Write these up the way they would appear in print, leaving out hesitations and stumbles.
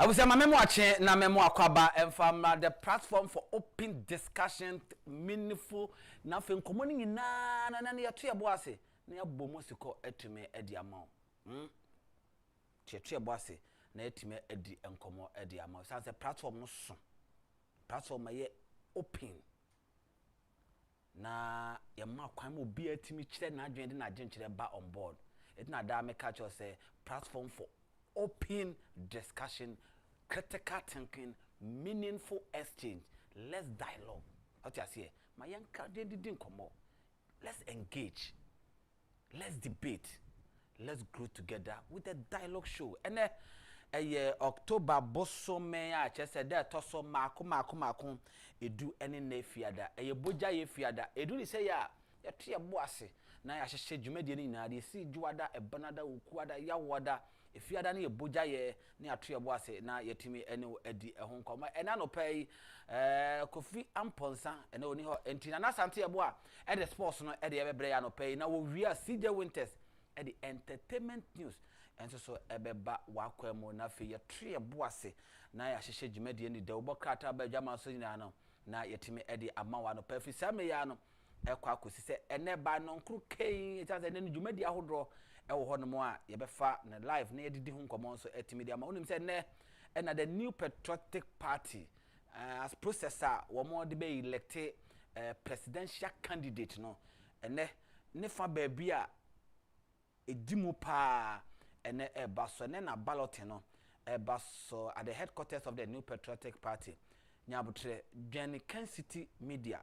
I will say my memo ache na memo akwaba emfam the platform for open discussion meaningful na fe nkomo ni na yeto yebo ase na yebo mosiko etume edi ama yeto yebo ase na etume edi enkomo edi ama so say platform no so platform ye open na yema kwan mo bi atimi kire na adwen de na agyen kire ba on board it na da me catch us say platform for open discussion, critical thinking, meaningful exchange, let's dialogue. What you say? My young didn't come out. Let's engage. Let's debate. Let's grow together with a dialogue show. And October bosso me I just said that toso mako edu any ne fiada. Boja ye fiada. Edu ni say ya tia boase. Na ya hye dwumade ni na de si juada e banada ukuada ya woda efiada na ye boja ye na ato bo ase na yetimi ene adi ehon nkoma ena no pay kofi amponsa ena oni ho entina na sante ebo a e de sports no e de ebebre ya no pay na wo wia CJ Winters e de entertainment news enso so ebeba wakwamo na fe ye tre ebo ase na ya hye dwumade ni de wo krata ba dwama so nyina no na yetimi e de amawa no pay fi same ya no ekwa akosi se ene ba no nkru kei etaze ne dwumadi ahodro ewo ho no mo a ye befa na live na yedidi hu nkomo so etimedia ma unim se ne na the new patriotic party as processor wo mo de be elect presidential candidate no ene ne fa ba bia edimu pa ene eba so ne na ballot no eba so at the headquarters of the new patriotic party nyabutre Kencity Media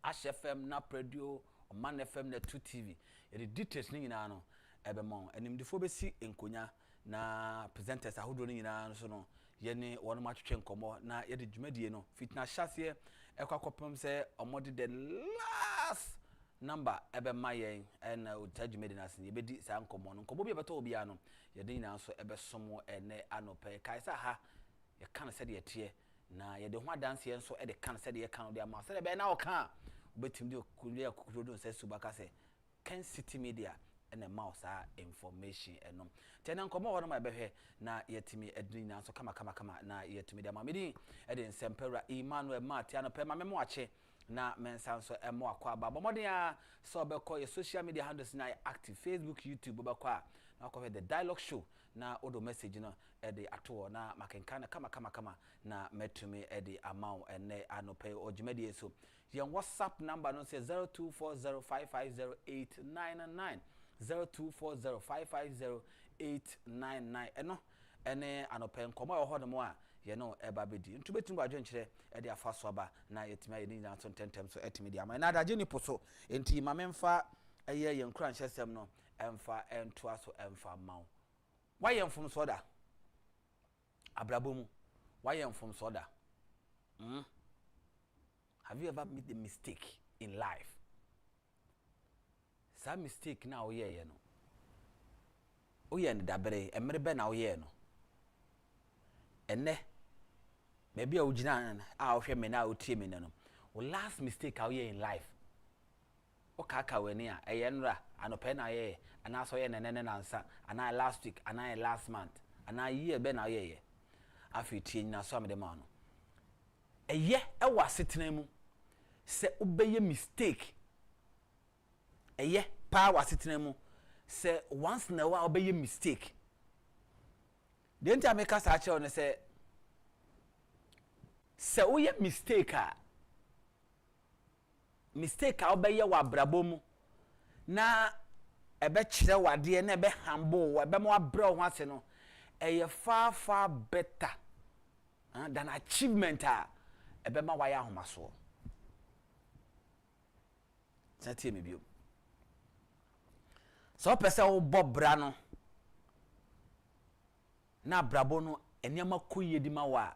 HFM na radio Man FM na 2 TV e details ni nyina no ebemon animdifo besi enkonya na presenters ahodo ni nyina so no ye ne wono matwetwe nkomo na ye de dwumadie no fitna hyase ekwakopem se omode the last number ebema yen en otadwumadi na sen ye bedi sa nkomo no nkomo bi beto obi ano ye de nyina so ebesomo ene anope kaisa ha ye kan se de ye na ye de ho adanse ye nso e de kan se de ye kan de ama se de be na o kan obetim de kulia kukudo se subaka se Kencity Media ene mouse information enom tena nkomo ho no ma behwe na yetimi edini na so kama na yetimi de mamedi e de nsempera Emmanuel Matia no pe ma memo ache na mensa so emo akwa aba bomoden a so be call your social media handles na active Facebook YouTube be kwa na ko the dialogue show na odo message no e de ato na makenkana kama na metumi e de amount ene anope ojumadi so yen WhatsApp number no say 0240550899 0240550899 eno ene anope nkomo ho no mo a ye no eba bedi ntubetum ba dwenkyere e de afa so aba na yetimi ayi ni na so tentem so etimi dia ma na adaje ni poso enti ma memfa eye ye nkura nhyesem no emfa entoa so emfa mawo why emfum so da abrabomu why emfum so da have you ever made a mistake in life some mistake na oye no oye ne dabere emre be na oye no ene maybe ojina a ohwe me na otie me no last mistake a oye in life okaka weni a eyenra anope na ye ana so ye nenene nansa ana last week ana last month ana year be na ye afi tie nyina so amede ma no eye ewa setena mu se obeye mistake eye pa wa setena mu se once na wa obeye mistake the enti ameka sa ache on se oye mistake a obeye wa brabomu na ebe kire wade na ebe humble ebe mo abra ho ase no eye far better than achievement a ebe ma wa ya ahomaso sati me bio so pese wo bobra no na brabo no enema koyedi ma wa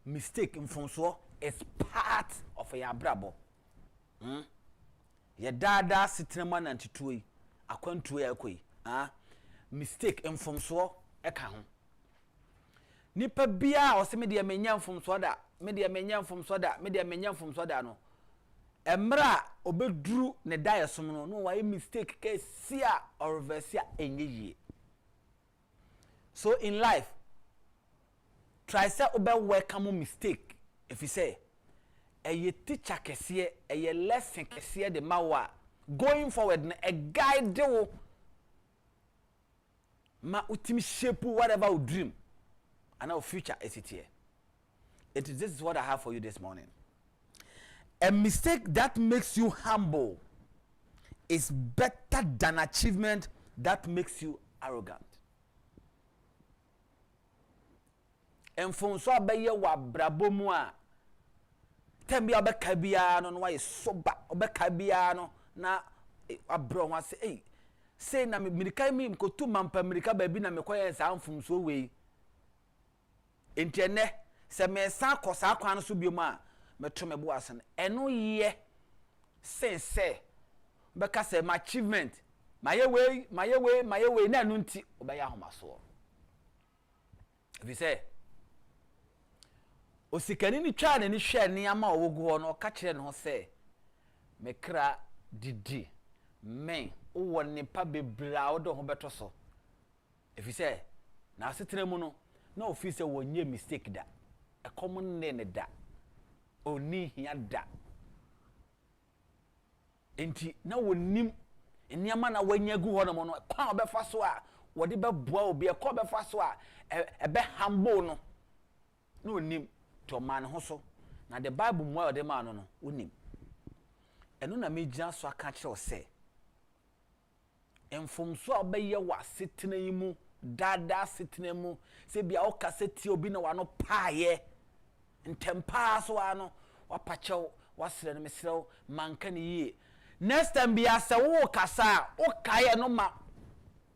mistake mfonso is part of your brabo ye dada sitrema na ntituo akwantuo ya koi mistake mfomso eka ho nipa bia o se me de menya mfomso da me de menya mfomso da no emra obeduru ne dayesom no wa mistake ke sia or reverse enyeyi so in life try say obe welcome mistake if you say a teacher kesiye a lesson kesiye de mawa going forward a guide do ma ultimate shape whatever you dream and our future is it here. This is what I have for you this morning. A mistake that makes you humble is better than achievement that makes you arrogant. Enfonso abeye wa brabo mu a tembi abeka bia no wa soba obeka bia no na abro ho ase say na mirika mi mkotu mampa mirika ba bi na mekoye sa amfumso we entiene se me sa kosa kwan no so biom a meto mebo asen eno ye sense beka se my achievement maye we na anu nti obeya homaso if you say osikani ni twa na ni hwe ni ama owogu ho no ka kire ne ho se mekra didi men wo nipa bebra wo do ho beto so if you say na asetre mu no na office wo nye mistake da e common ne da oni hia da enti na wonim eniama na wanya gu ho no mo no kwa obefa so a wo de beboa obi e kwa obefa so a ebe humble no na onim to man ho so na the bible mo o de man no onim eno na megina so aka kire o se enfomso obeye wa setena yimu dada setena mu se bia o kaseti obi na wa no paaye ntempa so ano wapachew wasere no mesrew manka ne yie next time bia se wo kasa o kaye no ma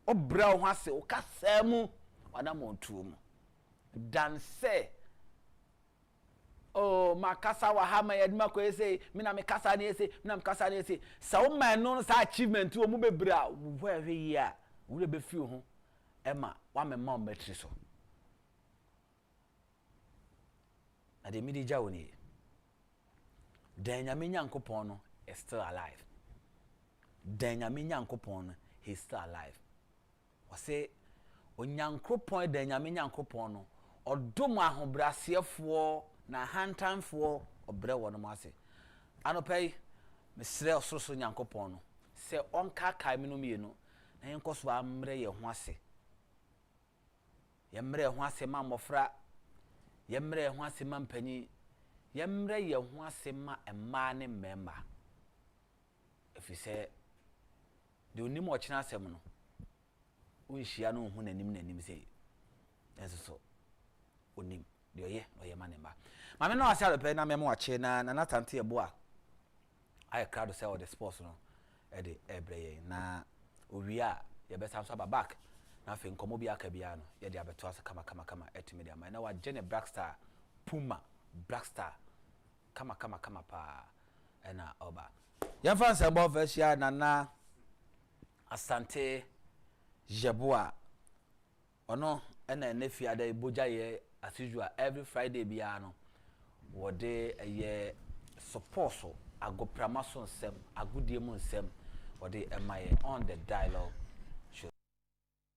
o bra ho ase o kasa mu wana montuo mu dan se oh makasa wa ha ma yedma ko ese mina me kasa ne ese mina me kasa ne ese sa o man no sa achievement o mu bebra wo hwe yi a wo le be fi ho ema wa me ma o metri so na de midi jawo ni denya me nyankopon no is still alive denya me nyankopon no he is still alive o say onyankopon denya me nyankopon no odom ahobrasiefo na hantanfo obre wono mo ase anopai mesre osoroso nyankopon no se onka kai me no mienu na yenkoso amre ye ho ase ye mre ho ase ma mofra ye mre ho ase ma mpanyi ye mre ye ho ase ma ema ne memba if say de onim o kina asem no unhia no hu nanim sei enso onim de oye manemba mame no ase alope na memo ache na natante ebo a I crowd say all the sports no e de ebreye na owia ye besa so aba back na fe nkomo bi aka bia no ye de abeto ase kama etime de ama na wa Jenny Blackstar Puma Blackstar kama pa ena oba yan fan se bo versia na asante jeboa ono ena nefi ada iboja ye as usual every Friday bia no wo de ye support so agoprama so nsem agudie mu nsem wo de emaye on the dialogue show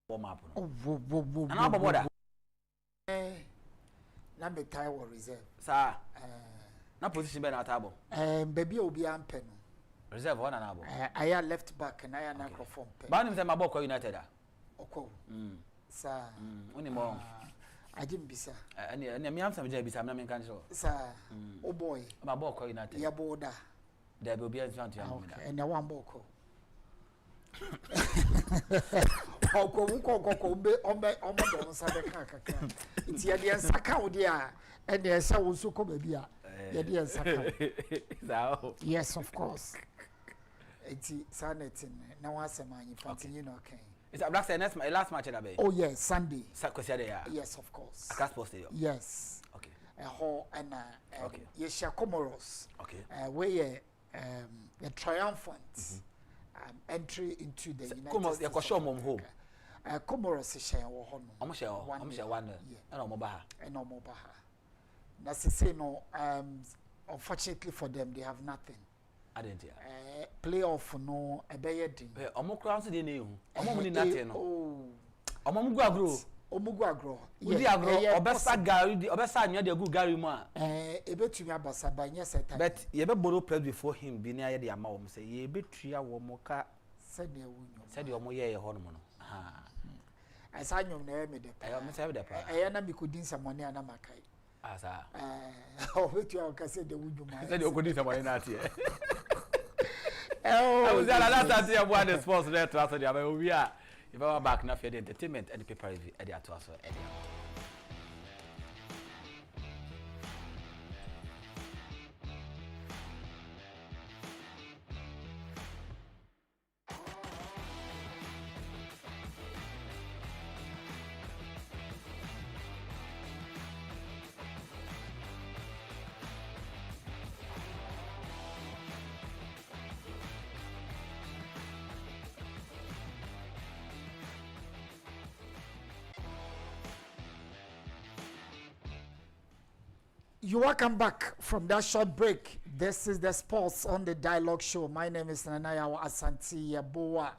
warm up no na aboboda na be tie war reserve sa na position be na table baby obi ampe no reserve one na abo I left back and I na perform ba nim say maboko United a okwo sa oni mo ajimbisa ene mi amsa me je bisa na me kan so sa o boy maboko United ya boda there be obi answer to am and na one boko okwo be ombe don sa be kaka nti ya de nsaka wo de a and there say wo so ko ba bia ya de nsaka yes of course nti sanetin na wa semanyi fantin no okay. It's a black say next last match that be. Oh yes, Sunday. Yes, of course. Across Sports Stadium. Yes. Okay. And okay. Yesha Comoros. Okay. Where the triumphant entry into the United States. Comoros, show mom home. Comoros is share one. Almost one. And Omobaha. And Omobaha. That's to say no. Unfortunately for them, they have nothing. I didn't hear. Playoff no ebeye din. Omo crown se dey na ehu. Omo mu ni nothing no. Oh. Omo mu gu agro. omugu agro udi agro obesa gari di obesa anwa de gu gari mu a ebetumi abasa ba nya set but ye be borrow press before him bi na ye de ama wo say ye betua wo mo ka said ye wunyo said ye mo ye ho no mo no ha asa nyom na me de ayo me say de pa na mi kodin samone ana makai asa obetua o ka said de wunyo ma said ye kodin samone na ate I was there last time you the sports there to answer the we are if I back now for the entertainment and the paper review at the also You welcome back from that short break. This is the Sports on the Dialogue Show. My name is Nanayawa Asante Yaboa.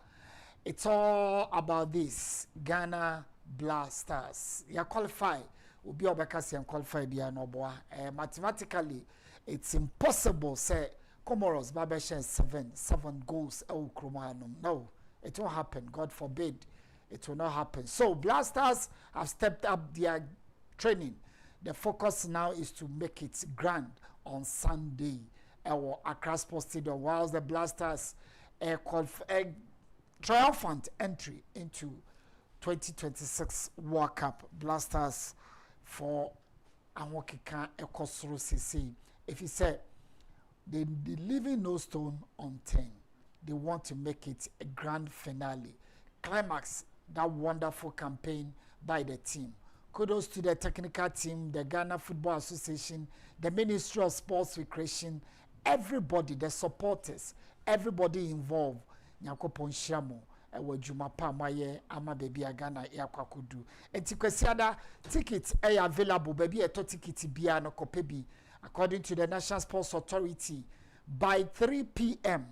It's all about this Ghana Blasters. You qualify. Ubi obekasi and qualify biya no boa. Mathematically, it's impossible. Say Comoros Babesha 7 goals. No, it won't happen. God forbid, it will not happen. So Blasters have stepped up their training. The focus now is to make it grand on Sunday at Accra Sports Stadium, whilst the Blasters triumphant entry into 2026 World Cup. Blasters for Anwokika Ekosuru CC. If you say they leaving no stone unturned, they want to make it a grand finale, climax that wonderful campaign by the team. Kudos to the technical team, the Ghana Football Association, the Ministry of Sports Recreation, everybody, the supporters, everybody involved. Nyakopon Shamo, Juma Pamaye, Ama Baby Ghana, Yakwakudu. And Tikwesiada tickets are available, baby, a ticket Biano Kopebi, according to the National Sports Authority, by 3 p.m.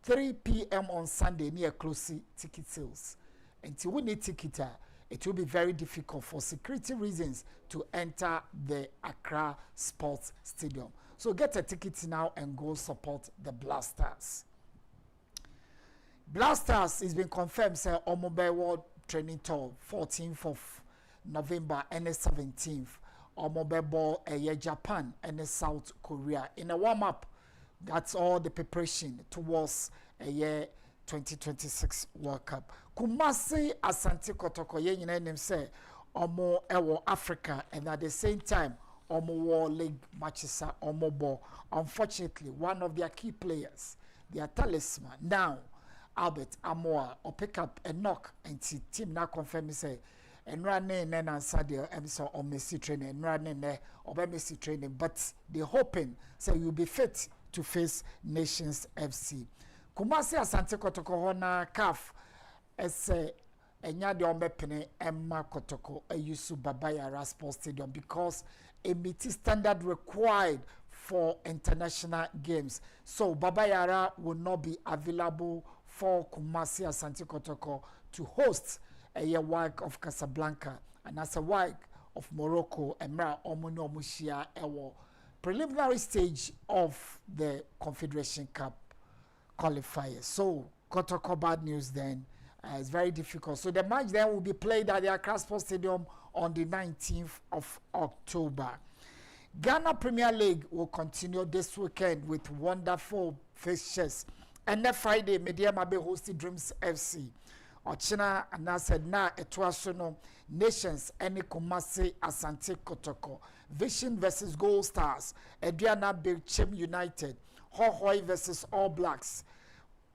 3 p.m. on Sunday, near close ticket sales. And to win a ticket, it will be very difficult for security reasons to enter the Accra Sports Stadium. So get a ticket now and go support the Blasters. Blasters has been confirmed, say, Omobe World Training Tour, 14th of November and the 17th. Omobe Ball, Japan and South Korea. In a warm-up, that's all the preparation towards a year 2026 World Cup. Kumasi Asante Kotoko ye nyina nim say omo ewo Africa, and at the same time omo war league matches omo ball. Unfortunately, one of their key players, their talisman now, Albert Amoa, or pick up a knock and team now confirm say and running and Sadio Emerson or Messi training and running there or Messi training, but they hoping say you'll be fit to face Nations FC. Kumasi Asante Kotoko hona CAF ese enya de ombepene Emma Kotoko Ayusu Babayara Sports Stadium because a meets standard required for international games. So Babayara will not be available for Kumasi Asante Kotoko to host a year work of Casablanca and as a work of Morocco and Mara Omuno Mushia Ewo preliminary stage of the Confederation Cup qualifiers. So Kotoko bad news then. It's very difficult. So the match then will be played at the Accra Sports Stadium on the 19th of October. Ghana Premier League will continue this weekend with wonderful fixtures. And next Friday, Media Mabe hosted Dreams FC. Ochina and I said na Etuasono Nations any Kumasi Asante Kotoko. Vision versus Gold Stars. Ediana Bilchem United. Hohoi versus All Blacks.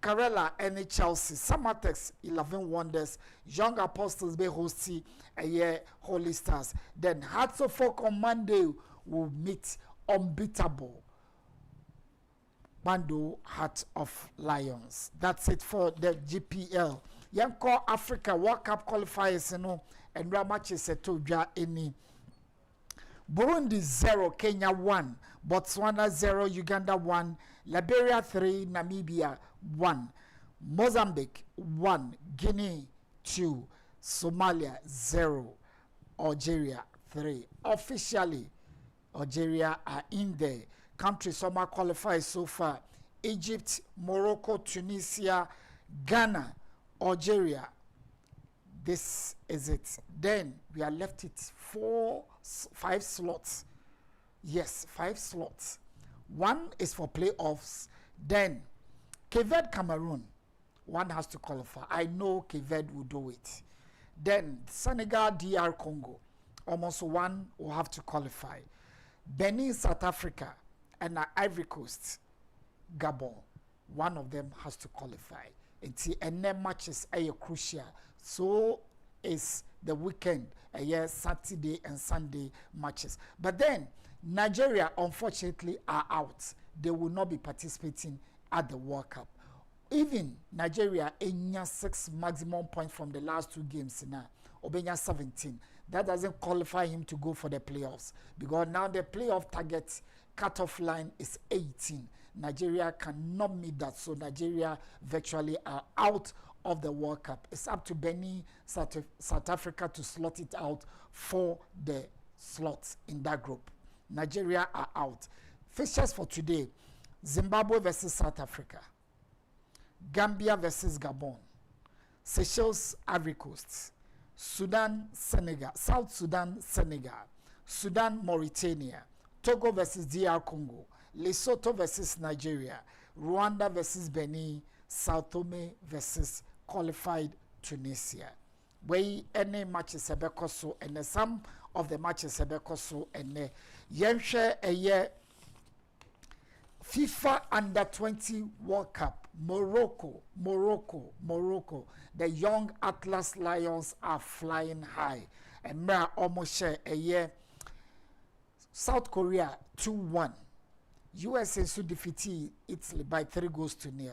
Karela and Chelsea, Samatex 11 Wonders, Young Apostles be hosting a year Holy Stars. Then Hearts of Folk on Monday will meet unbeatable Bando Heart of Lions. That's it for the GPL. Yanko Africa World Cup qualifiers, and matches to any. Burundi 0, Kenya 1, Botswana 0, Uganda 1, Liberia 3, Namibia 1, Mozambique 1, Guinea 2, Somalia 0. Algeria 3. Officially, Algeria are in the country summer qualifiers so far. Egypt, Morocco, Tunisia, Ghana, Algeria. This is it. Then we are left it 5 slots. Yes, 5 slots. One is for playoffs. Then Cape Cameroon, one has to qualify. I know Cape will do it. Then Senegal, DR Congo, almost one will have to qualify. Benin, South Africa, and Ivory Coast, Gabon, one of them has to qualify. And then matches are crucial. So is the weekend, Saturday and Sunday matches. But then Nigeria, unfortunately, are out. They will not be participating at the World Cup. Even Nigeria, enya 6 maximum points from the last 2 games now. Obenya 17. That doesn't qualify him to go for the playoffs because now the playoff target cutoff line is 18. Nigeria cannot meet that, so Nigeria virtually are out of the World Cup. It's up to Benin, South Africa to slot it out for the slots in that group. Nigeria are out. Fixtures for today: Zimbabwe versus South Africa, Gambia versus Gabon, Seychelles, Ivory Coast, Sudan, Senegal, South Sudan, Senegal, Sudan, Mauritania, Togo versus DR Congo, Lesotho versus Nigeria, Rwanda versus Benin, Sao Tome versus qualified Tunisia. Where any matches so and some of the matches so and yemhwe a year FIFA Under 20 World Cup, Morocco. The young Atlas Lions are flying high. And may almost share a year. South Korea 2-1. USA so defeated Italy by 3-0.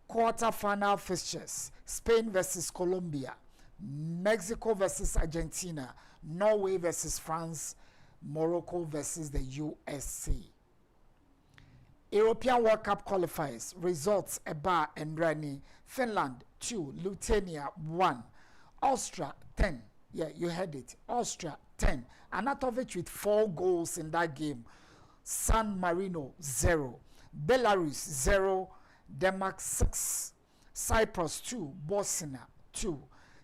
Quarter-final fixtures: Spain versus Colombia, Mexico versus Argentina, Norway versus France, Morocco versus the USA. European World Cup qualifiers results: Eba and Rani, Finland 2, Lithuania 1, Austria 10. Yeah, you heard it. Austria 10. Anatovic with 4 goals in that game. San Marino 0, Belarus 0, Denmark 6, Cyprus 2, Bosnia 2,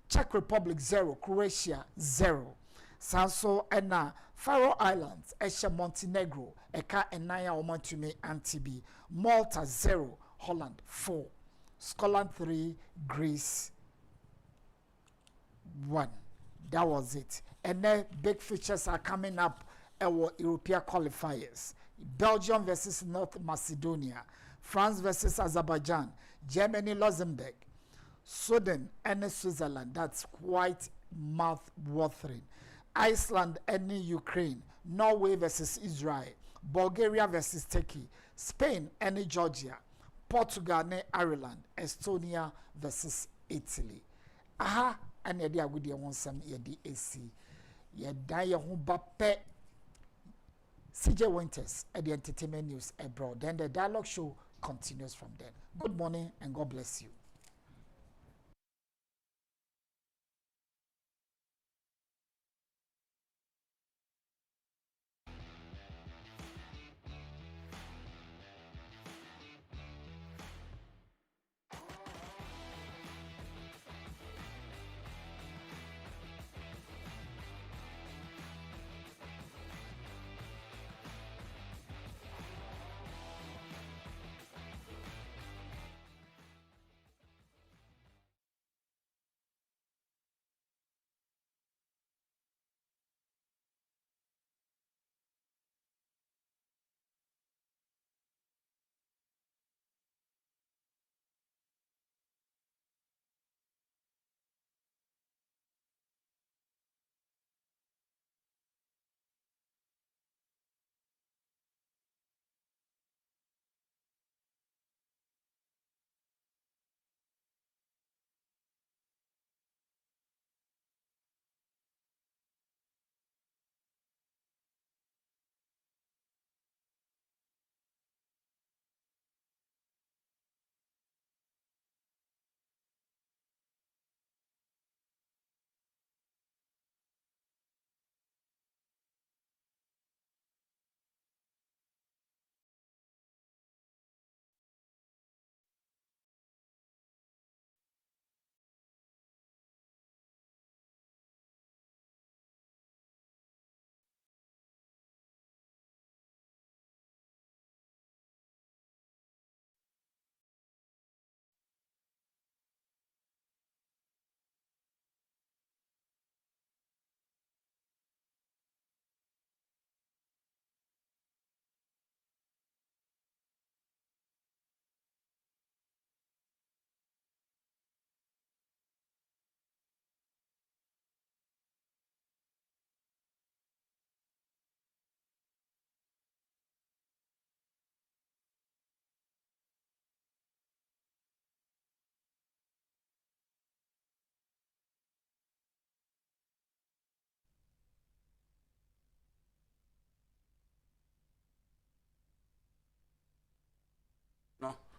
Czech Republic 0, Croatia 0. Sanso ena Faroe Islands, Esha Montenegro, Eka Enaya Omantumi Antibi, Malta 0, Holland 4, Scotland 3, Greece 1. That was it. And then big features are coming up. Our European qualifiers: Belgium versus North Macedonia, France versus Azerbaijan, Germany, Luxembourg, Sweden and Switzerland. That's quite mouth-watering. Iceland and Ukraine, Norway versus Israel, Bulgaria versus Turkey, Spain and Georgia, Portugal and Ireland, Estonia versus Italy. Aha, and yadi agudi wonsam yadi AC. Yada yehu bape. CJ Winters at the Entertainment News abroad. Then the dialogue show continues from there. Good morning and God bless you.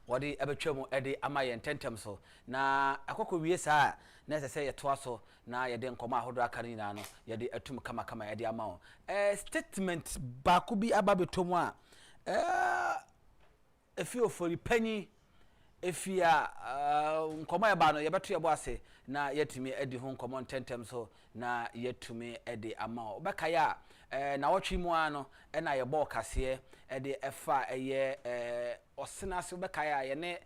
wode ebetwa mu ede ama ye ntentem so na akoko wie saa na sese ye toa so na ye de nkoma ahodo aka ni na no ye de atum kama kama ye de ama ho statement ba ko bi aba betomu a efi ofori panyi efia nkoma ye ba no ye beto ye bo ase na yetumi edi ho nkoma ntentem so na yetumi ede ama ho beka ya na wotwe mu ano na ye bo kase ede efa eye osena se beka ya ye ne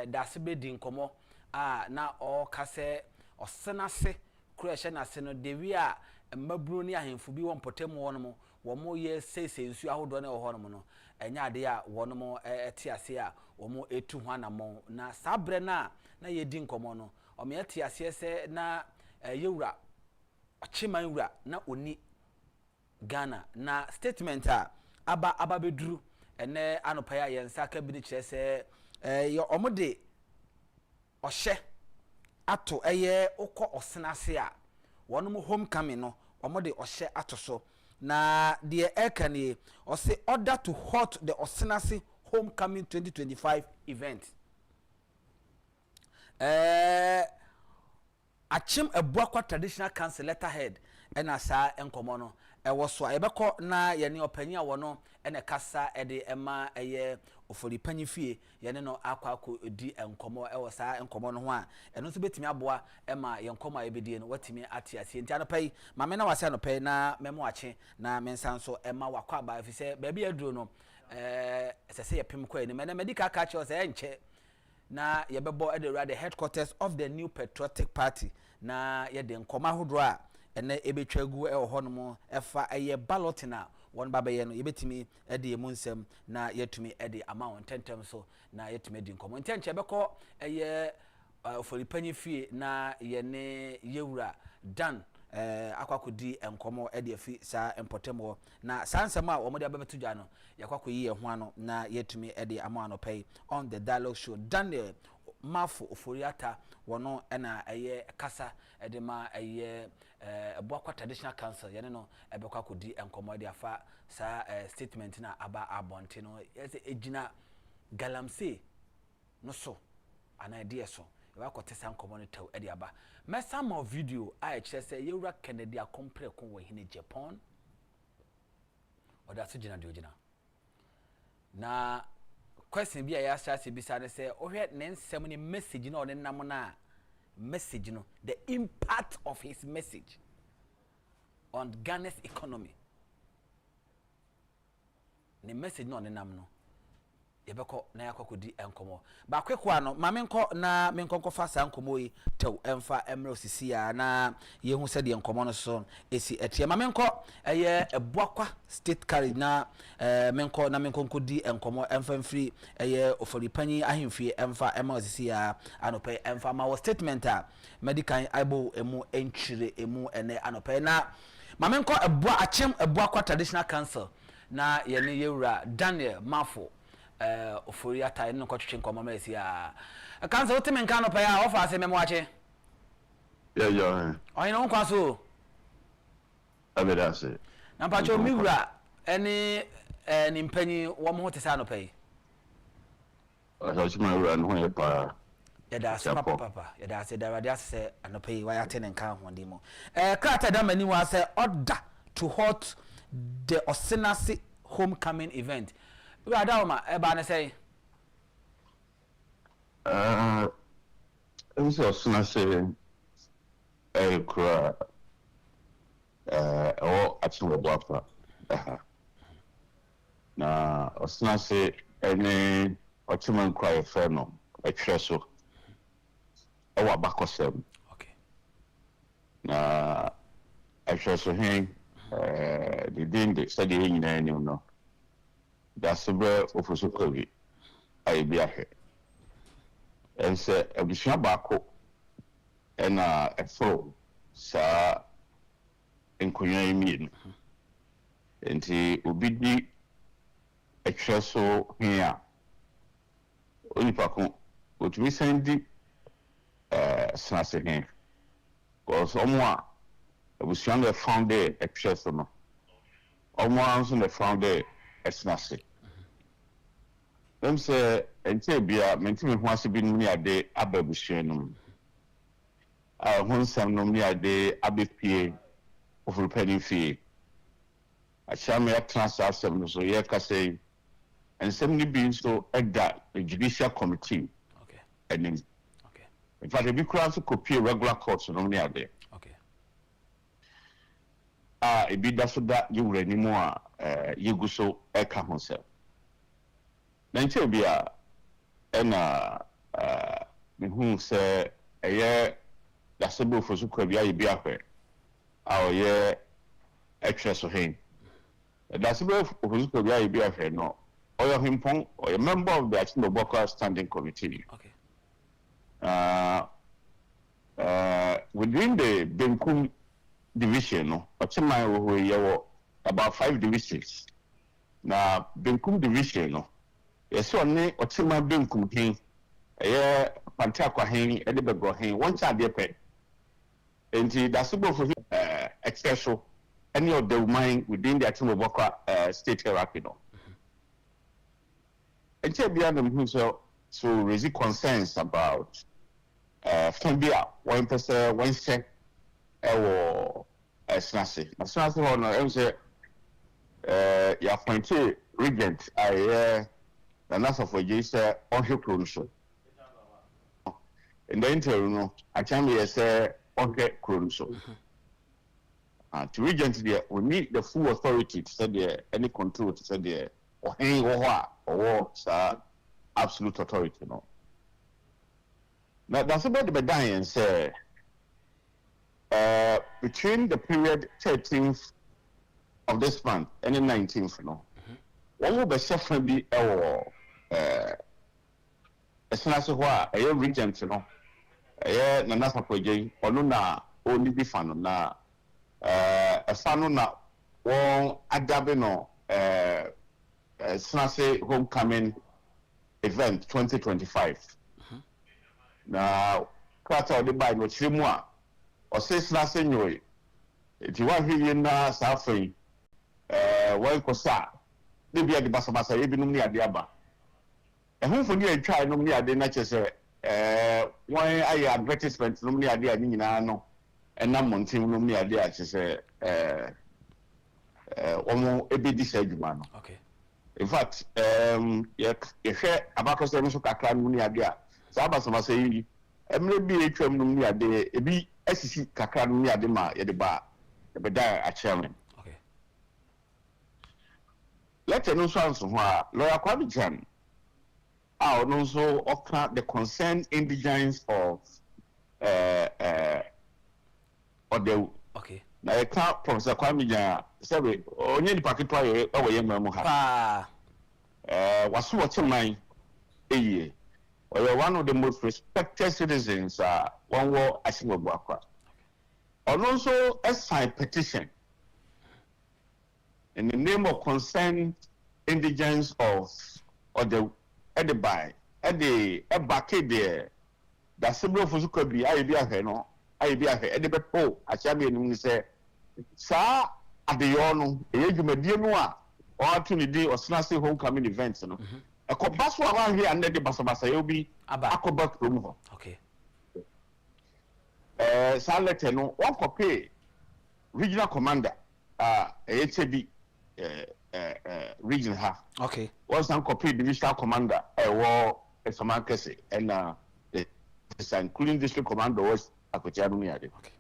dase bedi nkomo na o kase osena se kura na se no dewi a maburu ni ahemfu bi won potemu wono mo ye sese nsu ahodo na ho no no enya ade a wono mo ete ase a wo etu ho anamo na sabre na ye di nkomo no o me ete ase se na yewura ochiman wura na oni Ghana na statement a aba beduru ene anopa ya yensa ka bi ni kire se ye omode ohye ato eye ukọ osenase a wono mo homecoming no omode ohye ato so na the ekane o say order to halt the osenase homecoming 2025 event achim ebuakwa traditional council letterhead ena sa enkomo no ewo so ebekọ na ye ne opanyi a wono ene kasa ede ema eye ofori panyi fie ye ne no akwa edi enkomo ewo sa enkomo no ho a eno so betimi aboa ema ye enkomo a ebedie no watimi ate ase nti anopai mame na wase anopai na memo ache na mensan so ema wakwa aba fi se ba bia duro no sese ye pem kwa ni na medical catch us enche na ye bebo ede the headquarters of the New Patriotic Party na ye de nkoma hodro a ene ebetwagu hono efa eye ballot na won baba ye no yebetimi ede emu nsem na yetumi ede amount tentem so na yetumi edi nkomo ntenche beko eye oforipanyi fie na ye ne yewura dan akwakodi enkomo ede afi sa empotemo na sansem a wo de abebeto dwa no yakwakoyi ye ho ano na yetumi ede amount pay on the dialogue show Daniel mafo oforiata wono na eye kasa ede ma eye ebuakwa traditional council yene no ebekwa kodi enkomo ede afa sa statement na aba abonte no yese ejina galamse no so ana ede so wakote san enkomo no taw ede aba mesa mo video a kire se yewura Kennedy akompre ko wo hine Japan oda so jina de ojina na question bi a ya stress bi sa ne se ohwe ne nsem ne message na onenam na message no the impact of his message on Ghana's economy ne message na onenam no yebeko na yakokodi enkomo ba kwekwa no ma menko na menkonko fa sa enkomo yi tew emfa emre osisi ya na yehu se de enkomo no so esi etie ma menko eye ebuakwa state carry na menko na menkonkodi enkomo emfa mfiri eye oforipanyi ahemfie emfa emma osisi ya anope emfa ma statement a medical aibo emu enchire emu ene anope na ma menko achem ebuakwa traditional council na ye ne yewura Daniel Mafo ofori ata no kwatwe nkoma mesi a kanza otime nka no pa ya ofa ase memo ache yeah oyin no kwa so abedase na pa cho miwura eni ni mpanyi wo mo hote sa no pa yi asa chima wura no he pa ya da se papa ya da se da radia se anopa yi wa ya te nka honde mo krata da mani wa se order to halt the Osenase homecoming event. We are down ma e ba ne say it was Osenase kura o ati wo bapa na Osenase ene ochiman kura fe no e twa so o wa bakosem okay na e twa so hen the thing they said in any no that's where ofuso kogi I be ahe and say abusua baako na efo sa enkonya yimi enti obi di etwa so hia onipa ko otumi sandi snase hen cause omo abusua na found the etwa so no omo anso na found the snase them say ente bia mentimi ho ase bi num ni ade ababusuanum honsam num ni ade abepie ofuru pani fie achame ya transasem no so ye ka say ensem ni bi so eda the judicial committee okay enim okay in fact bi kura so copy regular courts num ni ade okay ebi da so da yewura ni mu a yegu so eka honsam na nche bia ena mehu se eye da sebo fo so kwa bia ye bia hwe a oye etwe so hen da sebo fo so kwa bia ye bia hwe no oyo himpon oyo member of the Agyapong standing committee okay within the Benkum division no ochima wo ye about 5 divisions na Benkum division no yes one ochima Benkum hin Pantakwa hen ede bego hen one child de pe enti da sebo for excesso any of the mine within the Agyapong state hierarchy no enti bia no hu so raise concerns about Fambia one person one check snase ho no em say ya appointed regent the nasa for Jesus on his cruise. In the interim, no, I can be say on his cruise. To regent there, we need the full authority to say there any control to say there or any or absolute authority, no. Now that's about the Bedouin say between the period 13th of this month and the 19th, no. One will be suffering be esenase ho a regent no na nasa project onu na oni bi fa no na efa no na won adabe no esenase homecoming event 2025 na kwata odi bai no chirimu a o se esenase nyoy ti wa hwiye na safai wan kosa de bia de basabasa ye binum ni ade aba ehunfo ni atwa no ni ade na chese wan aye advertisement no ni ade ani nyina no enam montim no ni ade a chese omo ebedi sa adwuma no okay in fact ye hwe abakose no so kakra no ni ade a sa basabasa yi emre bi atwam no ni ade ebi asisi kakra no ni ade ma ye de ba e beda a chairman let us answer lawyer Kwabijan also offer the concerned indigents of or the okay na e ka Professor Kwabijan say onye di paketwa ye ye mamu ha waso wacheman eye or one of the most respected citizens one war Agyapong akwa also a signed petition in the name of concerned indigents of the Edibai, the Ebake the symbol of Zukabi, I be a heno, I be a Edibepo, I shall be in say, Sir, at the Yono, a Yagumadianoa, or to the day or Snazzy homecoming events. A compaswa around here and the Basabasa, you'll be Akobak room. Okay. Saleteno, one copy, regional commander, HAB. Region half. Okay. Was some copy divisional commander war a Samankese and including district commander was Akotianu. Okay.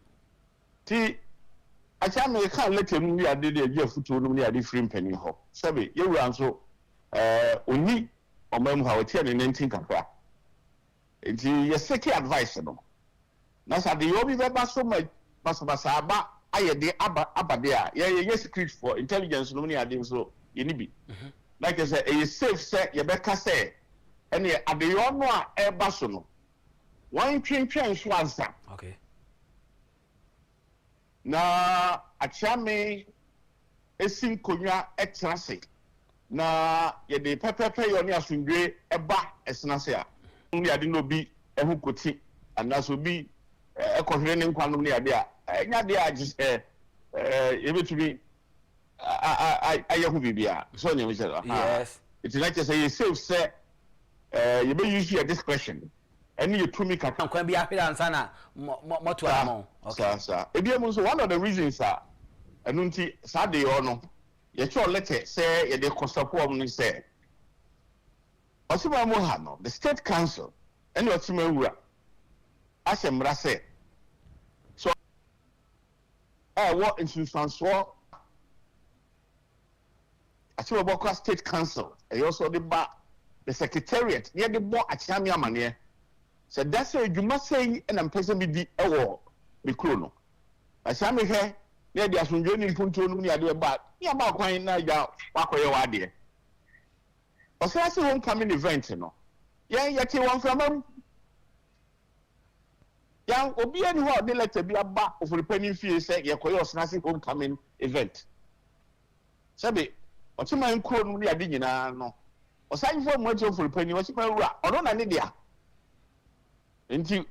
See, I can't let him near the year foot near the free penny hop. Sabi, you will answer only or mem how 10 and 19 capra. It's your second advice. No, Nasa the Yobi so much Basaba. I de abadea ye secret for intelligence no ade so ye ni bi like I say e safe say ye beka say ene ade yo no a e ba so no wan twentwen so ansa okay na achame esin konwa etrase na ye de pepepe yo ne asundwe e ba esenase a ni ade no bi ehu koti anaso bi e kohwere ne nkwa no ne ade a nya de a just ebetumi ayehu bibia so ne me say yes it's like say you safe say you may use your discretion. And you to me can be happy and sana more to among. Okay, sir. One of the reasons are Anunti Sadi or no. Your letter say the Costa say. Osima Mohano, the State Council, and what Timura. Asemra say. So what in Francois Asima State Council, and also the Secretariat near the board at Chamia Mania. So that's why you must say, and I'm present with the award, the chrono. As I may hear, near the Asunjoni Punto, near the back, near about wine now, walk away, idea. Or say, I see homecoming event, you know. Yeah, yet you want from them. Yeah, or be anyhow, they let be a back of the penny fee, say, your coyos, nothing homecoming event. Sabi, what's my own chrono, I didn't know. Or sign for much of the penny, what's my rock, or not an idea. Nti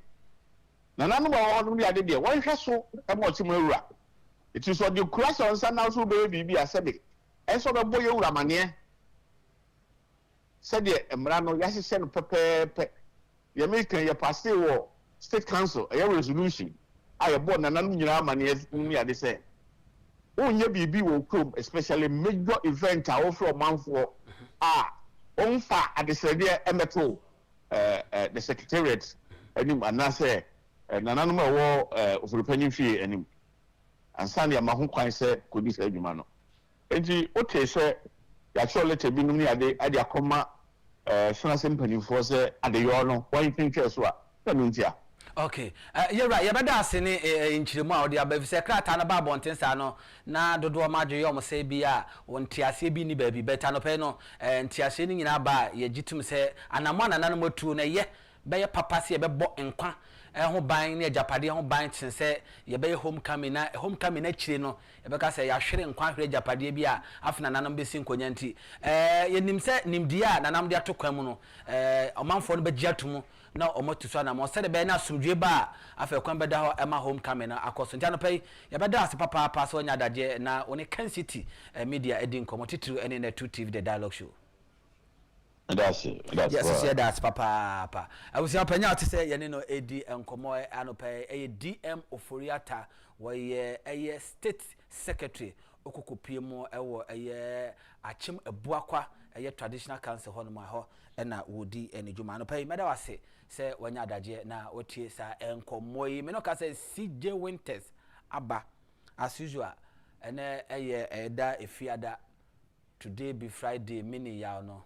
na nanu ba wonu dia de de won hwe so e mo chi mawura it is so the question san now so be bibi asebe e so be boye wura mane se de emra no ya hye no pepepe ye make ye pass wo state council a resolution aye board na nanu nyina mane ni ade se onye bibi wo krom especially major event a wo from manfo on fa adesede emeto the secretariat anim anase nananum awo ofurupani fie anim ansa ne ma ho kwan se kodi sa adwuma no enti ote se ya cho letter bi num ni ade akoma sunase mpanimfo se ade yo no why think so a na ntia. Okay, you're right. You better ask in Chilima or the above secretary and Babontin Sano. Na dodo majo yomo say bia on Tiasi bini baby better no peno and Tiasini in Aba ye jitum say and a man and animal two na ye be your papa see be bought in qua who buying near Japadi home buying say ye be homecoming actually no because say ya sharing qua Japadi bia after an anum besin conyanti ye nim say nim dia na nam dia to kwamuno a man for be jatumu na omo tuso na mo se de be na sumdwe ba afa kwan be da ho ema homecoming na akoso ntia no pay ye be da ase papa so nya daje na oni Kencity Media edin komotitru ene na 2 TV the dialogue show. That's it. Yes, that's papa. I was up now to say, you know, AD and Komoy Anope, a DM Oforiata, where a state secretary, Okuku PMO, a Achim a Buakwa, a traditional council, Honoma, and a Woody and Jumano pay. Medawase, say, when you're daje, now what is and Komoy, Menoka says, CJ Winters, Abba, as usual, and a da if you that today be Friday, mini yano.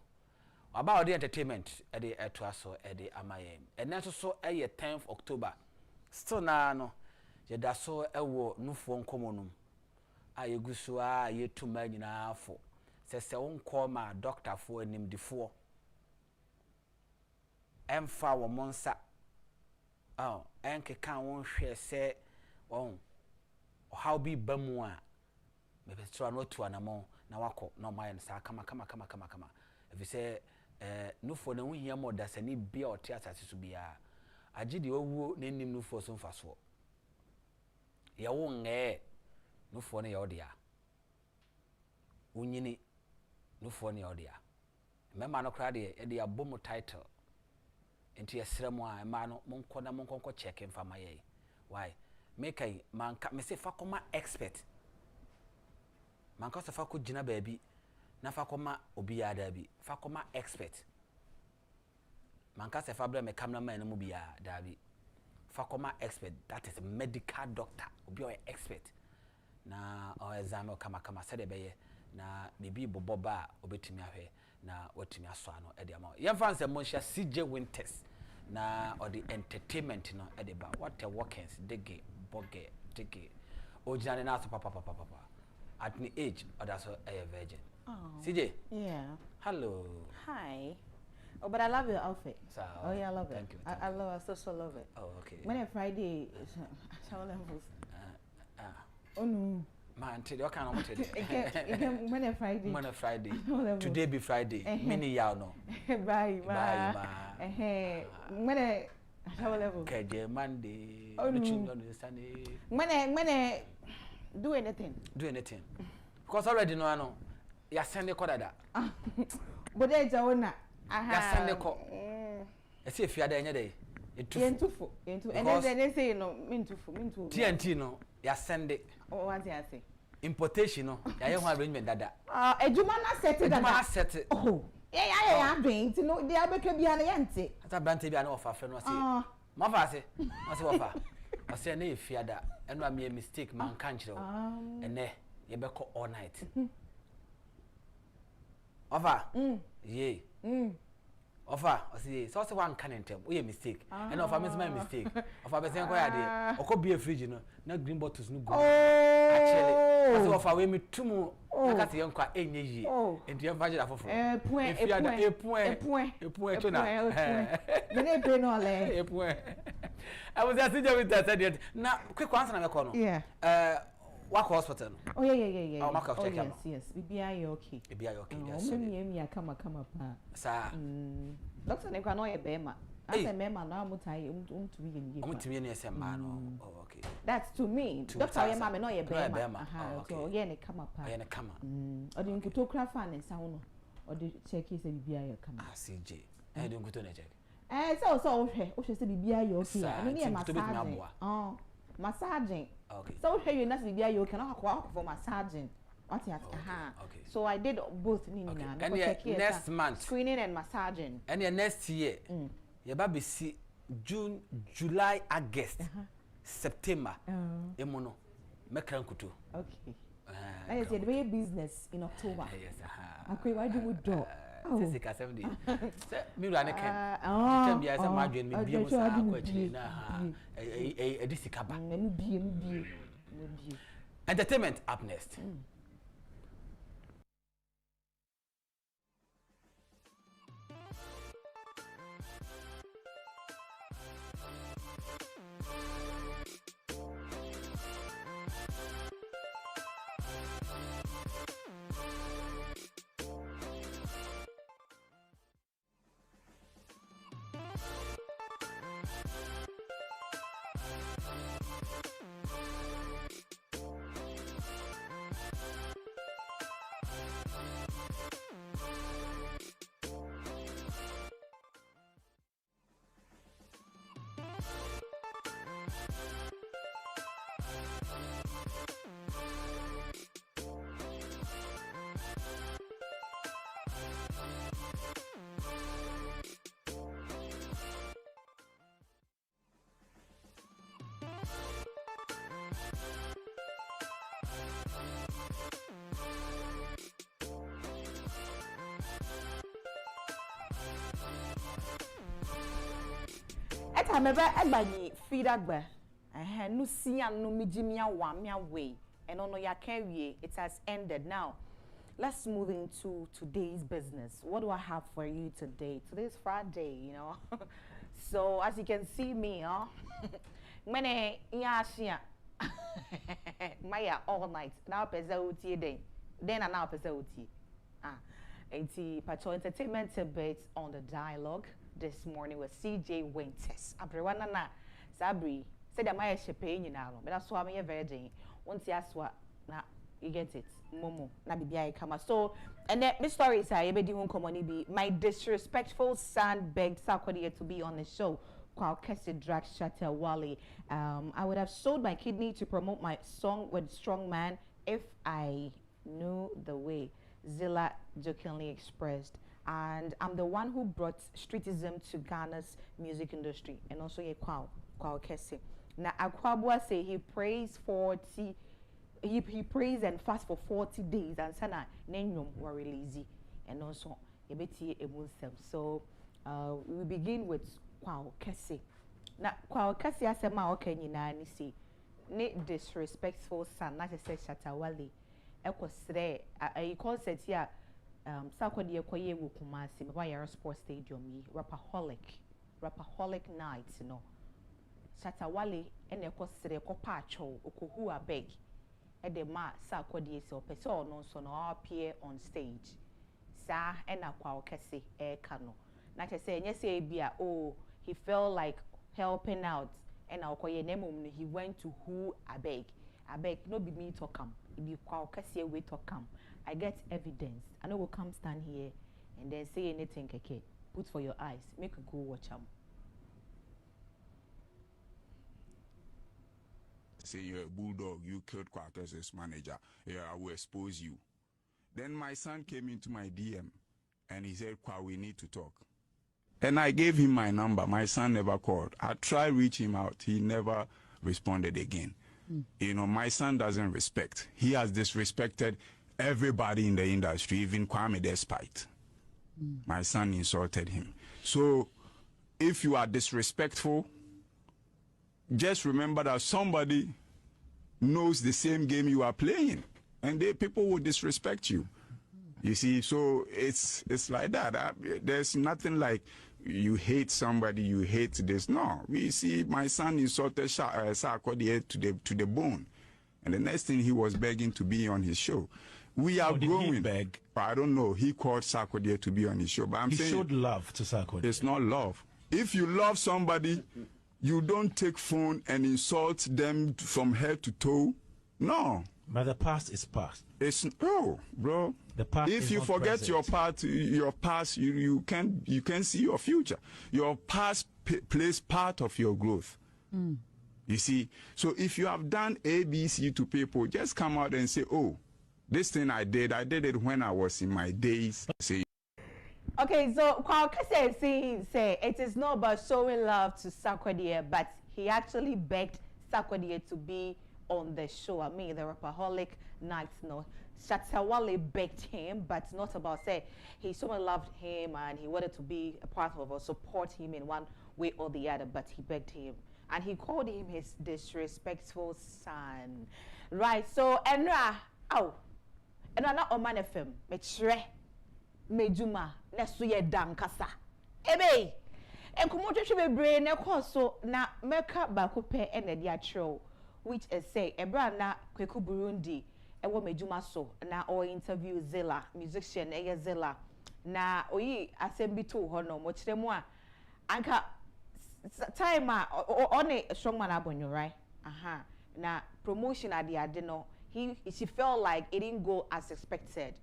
About the entertainment at the Etwaso at the Amayem. And that's also a 10th October. Still now, no, you da so a war no phone commonum. I gusua ye 2 million for. Says a own call my doctor for him before. And for monsa. Oh, and can't one share say, oh, how be Bamwa. Maybe it's not to an amount. Now I call no my answer. Come. If you say, no for the win more that's any beer or theatre to be a jidi owu name no for some fast war. Ya won't no for any order. Unyini no for any order. Remember no crowd here, the abomo title. Into a ceremony, man, monko checking for my why? Make a man, me say, Fakoma expert. Man, cause of Faku Jina baby. Na fakoma obiya dabi fakoma expert manka se fabra me cameraman no biya dabi fakoma expert that is a medical doctor obiya expert na o exam kama se de beye na bibi boboba obetimi ahwe na watimi aso ano e de ama ye fanse monhia CJ Winters na or the entertainment no e de ba what the workings dege boge dege ojane na so papa at the age or that's a virgin. Oh. CJ? Yeah. Hello. Hi. Oh, but I love your outfit. So, oh, yeah, I love it. Thank you. I love it. So love it. Oh, okay. When it's Friday, oh, no. Man, today, what kind of today? When it's Friday. When it's Friday. Today be Friday. Mini yao no. Bye, Hey. When it's KJ Monday. Oh, no. Sunday. When do anything. Because already no, you send the code that. But there's a one. ya send ko e se fiada enye dey yentufu and then they say no mintufu TNT no ya send oh what you say importation no ya ye ho arrangement dada ejuma na set dada ejuma na set oh ya adwen ti no dia beka bia na yente ata brante bia na ofa fe no say ma fa se ma se ofa o say na e fiada eno am ye mistake man kan kire o ene ye be ko all night ofa ye ofa o say so say one can entem o ye mistake ene ofa miss my mistake ofa be say ko ya de okọ be fridge no na green bottles no go actually o say ofa we me tumu aka se yenko enye yi enti em faje afoforo point chona me ne pe no le point I was just with that said na quick answer na me ko no work hospital no oh yeah oh mark check yes bibia you okay bibia you okay yes so me ya kama pa sa doctor ne kwa no ye bema ase mema na amutai umtumi ye ni umtumi ne ese ma no oh okay that's to me doctor ye ma me no ye bema so ye ne kama pa ye ne kama odi nkutokra ne nsa ho no odi check se bibia ye kama CJ odi nkuto na check so ohwe se bibia ye okay ani ne massage massaging okay so ohwe you na se bibia ye okay na akwa for massaging what you okay. So I did both nina and next month screening and massaging and next year you ba be see June July August September emono mekran kuto okay and it's a business in October yes akwe why do we do say ka 70 say me ru ane ken tem bia say ma adwen me bia mo sa akwa chi na edisika ba me bie entertainment up next eta mebe egbani feedagba no sia no mijimia wa mia way eno no ya carry it has ended now. Let's move into today's business. What do I have for you today? Today's Friday, you know. So as you can see me, mene yashia maya all night now pesa uti then and now pesa uti enti pacho entertainment debates on the dialogue this morning with CJ Winters abrewana na sabri said am I shepe nyina no but that's why I'm very day once aswa na you get it momo na bibia kama so and then my story is I be di hun komoni bi my disrespectful son begged Sarkodie to be on the show. Kencity drag Shatta Wale. I would have sold my kidney to promote my song with Strong Man if I knew the way, Zilla jokingly expressed. And I'm the one who brought streetism to Ghana's music industry and also Kwao Kencity. Now Akwabua say he prays 40 he prays and fasts for 40 days and sana nenyom were lazy and also ebeti emusem. So we begin with Kwao Kencity. Na Kwao Kencity asema okay nyina ni say ne disrespectful son na say Shatta Wale ekosre a concert here Sarkodie ekoye wo Kumasi baba yara sports stadium yi rapaholic night no Shatta Wale ene ekosre ekopa acho okohu abeg e de ma Sarkodie se opese ono so no appear on stage sa ena Kwao Kencity e kano na say enye say bia oh he felt like helping out and Okoye Nemum he went to who abeg no be me talk am it be Kwao Kencity we talk am I get evidence I know will come stand here and then say anything keke put for your eyes. Make you go watch them. Say you're a bulldog, you killed Kwakes's manager. Yeah, I will expose you. Then my son came into my DM and he said, Kwa, we need to talk. And I gave him my number. My son never called. I tried reaching him out. He never responded again. You know, my son doesn't respect. He has disrespected everybody in the industry, even Kwame despite. My son insulted him. So if you are disrespectful, just remember that somebody knows the same game you are playing, and people will disrespect you. You see, so it's like that. There's nothing like you hate somebody, you hate this. No, we see my son insulted Sarkodie to the bone, and the next thing he was begging to be on his show. We are growing. Did he beg? I don't know. He called Sarkodie to be on his show, but I'm saying he showed love to Sarkodie. It's not love. If you love somebody, you don't take phone and insult them from head to toe. No. But the past is past. It's bro. The past. If you forget your past, you can see your future. Your past plays part of your growth. You see. So if you have done ABC to people, just come out and say, "Oh, this thing I did it when I was in my days." Say. Okay, so Kwakese say it is not about showing love to Sarkodie, but he actually begged Sarkodie to be on the show. I mean, the Rapaholic Nights, no. Shatawale begged him, but not about say he so much loved him and he wanted to be a part of or support him in one way or the other, but he begged him. And he called him his disrespectful son. Right, so Enra, not Oman FM, Metre, Mejuma, Nesuye Dankasa. Ebe, and Kumotre brain, so na Meka Bakupe and the Diatro, which is say, Ebrana, Kweku Burundi. Ewo mejuma so na o interview Zilla musician Zilla na oyi asembi to ho no mo kire mu a anka time a on a strong man abonyo right na promotion ade no she felt like it didn't go as expected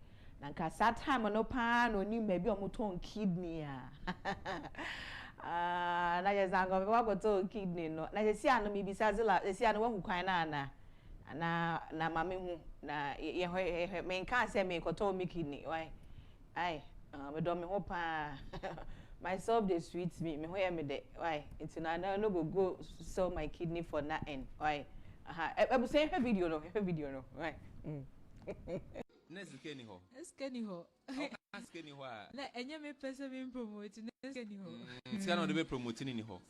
na nka that time no pa no ni maybe omoton kidney na je zango wa go to kidney no na je si anu mi bisa Zilla si anu wa hu kwan na mami hu na ye me nka say me koto me kidney why ai me do me ho pa myself they sweet me ho ye me de why it's na no go sell my kidney for nothing why I say video no why Neskeni ho askeni ho na enye me pese me promote neskeni ho tia no de be promote ni ho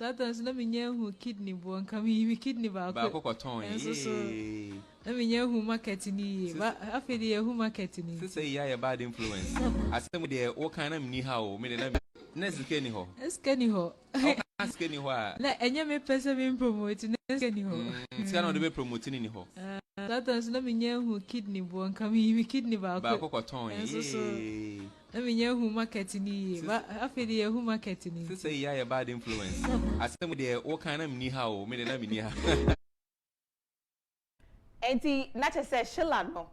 sometimes na me hu kidney bo nka me kidney ba ko ton na me hu market ni ba afedi hu market ni so say ya bad influence asem de wo kan na me ha o me de na neskeni ho askeni ho na enye me pese me promote neskeni ho tia no de be promote ni ho sometimes na me hu kidney bo nka me kidney ba ko ton na me hu market ni ba afedi hu market ni so say ya bad influence asem de wo kan na me ha o me de na me ha enti na che say Sheila no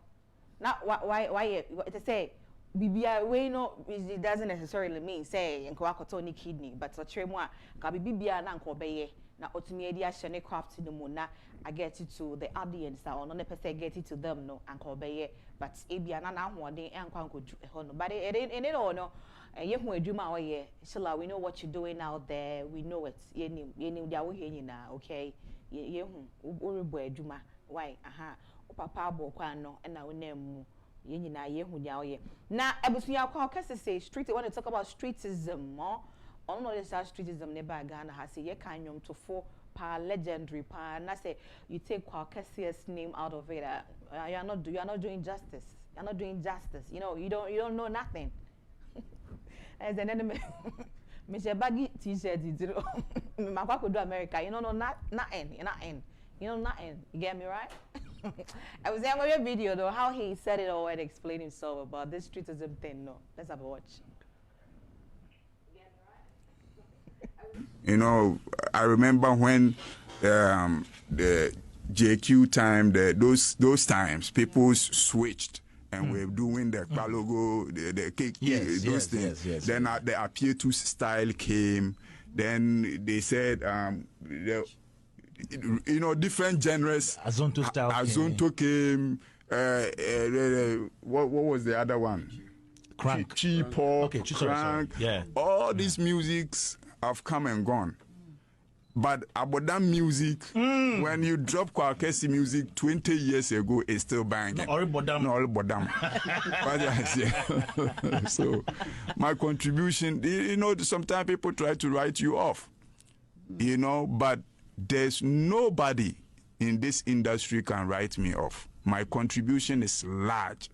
na why it say bibia we no it doesn't necessarily mean say nko akoto ni kidney but so tremu a ka bibia na nko obeye na otumi edi ahye ne craft no mu na I get it to the audience or no person get it to them no nko obeye but ebia na ahoden enkwa nkoju ho no but it all no ye hu adwuma oye Sheila we know what you're doing out there we know it ye nim dia wo he nyina okay ye hu orebo adwuma why papa abo kwa no na wonam ye nyina ye hu dia oye na ebusuya kwa kase say street when they talk about streetism on no this streetism ne ba Ghana ha say ye kan nwom to for pa legendary pa na say you take kwa kase's name out of it you are not doing justice you know you don't know nothing as an enemy me say baggy t-shirt zero me makwa ko do America you know nothing you know nothing you get me right. I was saying a video though how he said it all and explained himself about this streetism thing. No, let's have a watch. You know, I remember when the JQ time, those times, people switched and we're doing the logo, the cake, those things. Then the Apietus style came. Then they said, different genres. Azonto style. Azonto came. What was the other one? Crank. Pop, crank. Yeah. All these musics have come and gone. But about that music, when you drop Kwakesi music 20 years ago, it's still banging. No, all bodam. So, my contribution, sometimes people try to write you off, but there's nobody in this industry can write me off. My contribution is large.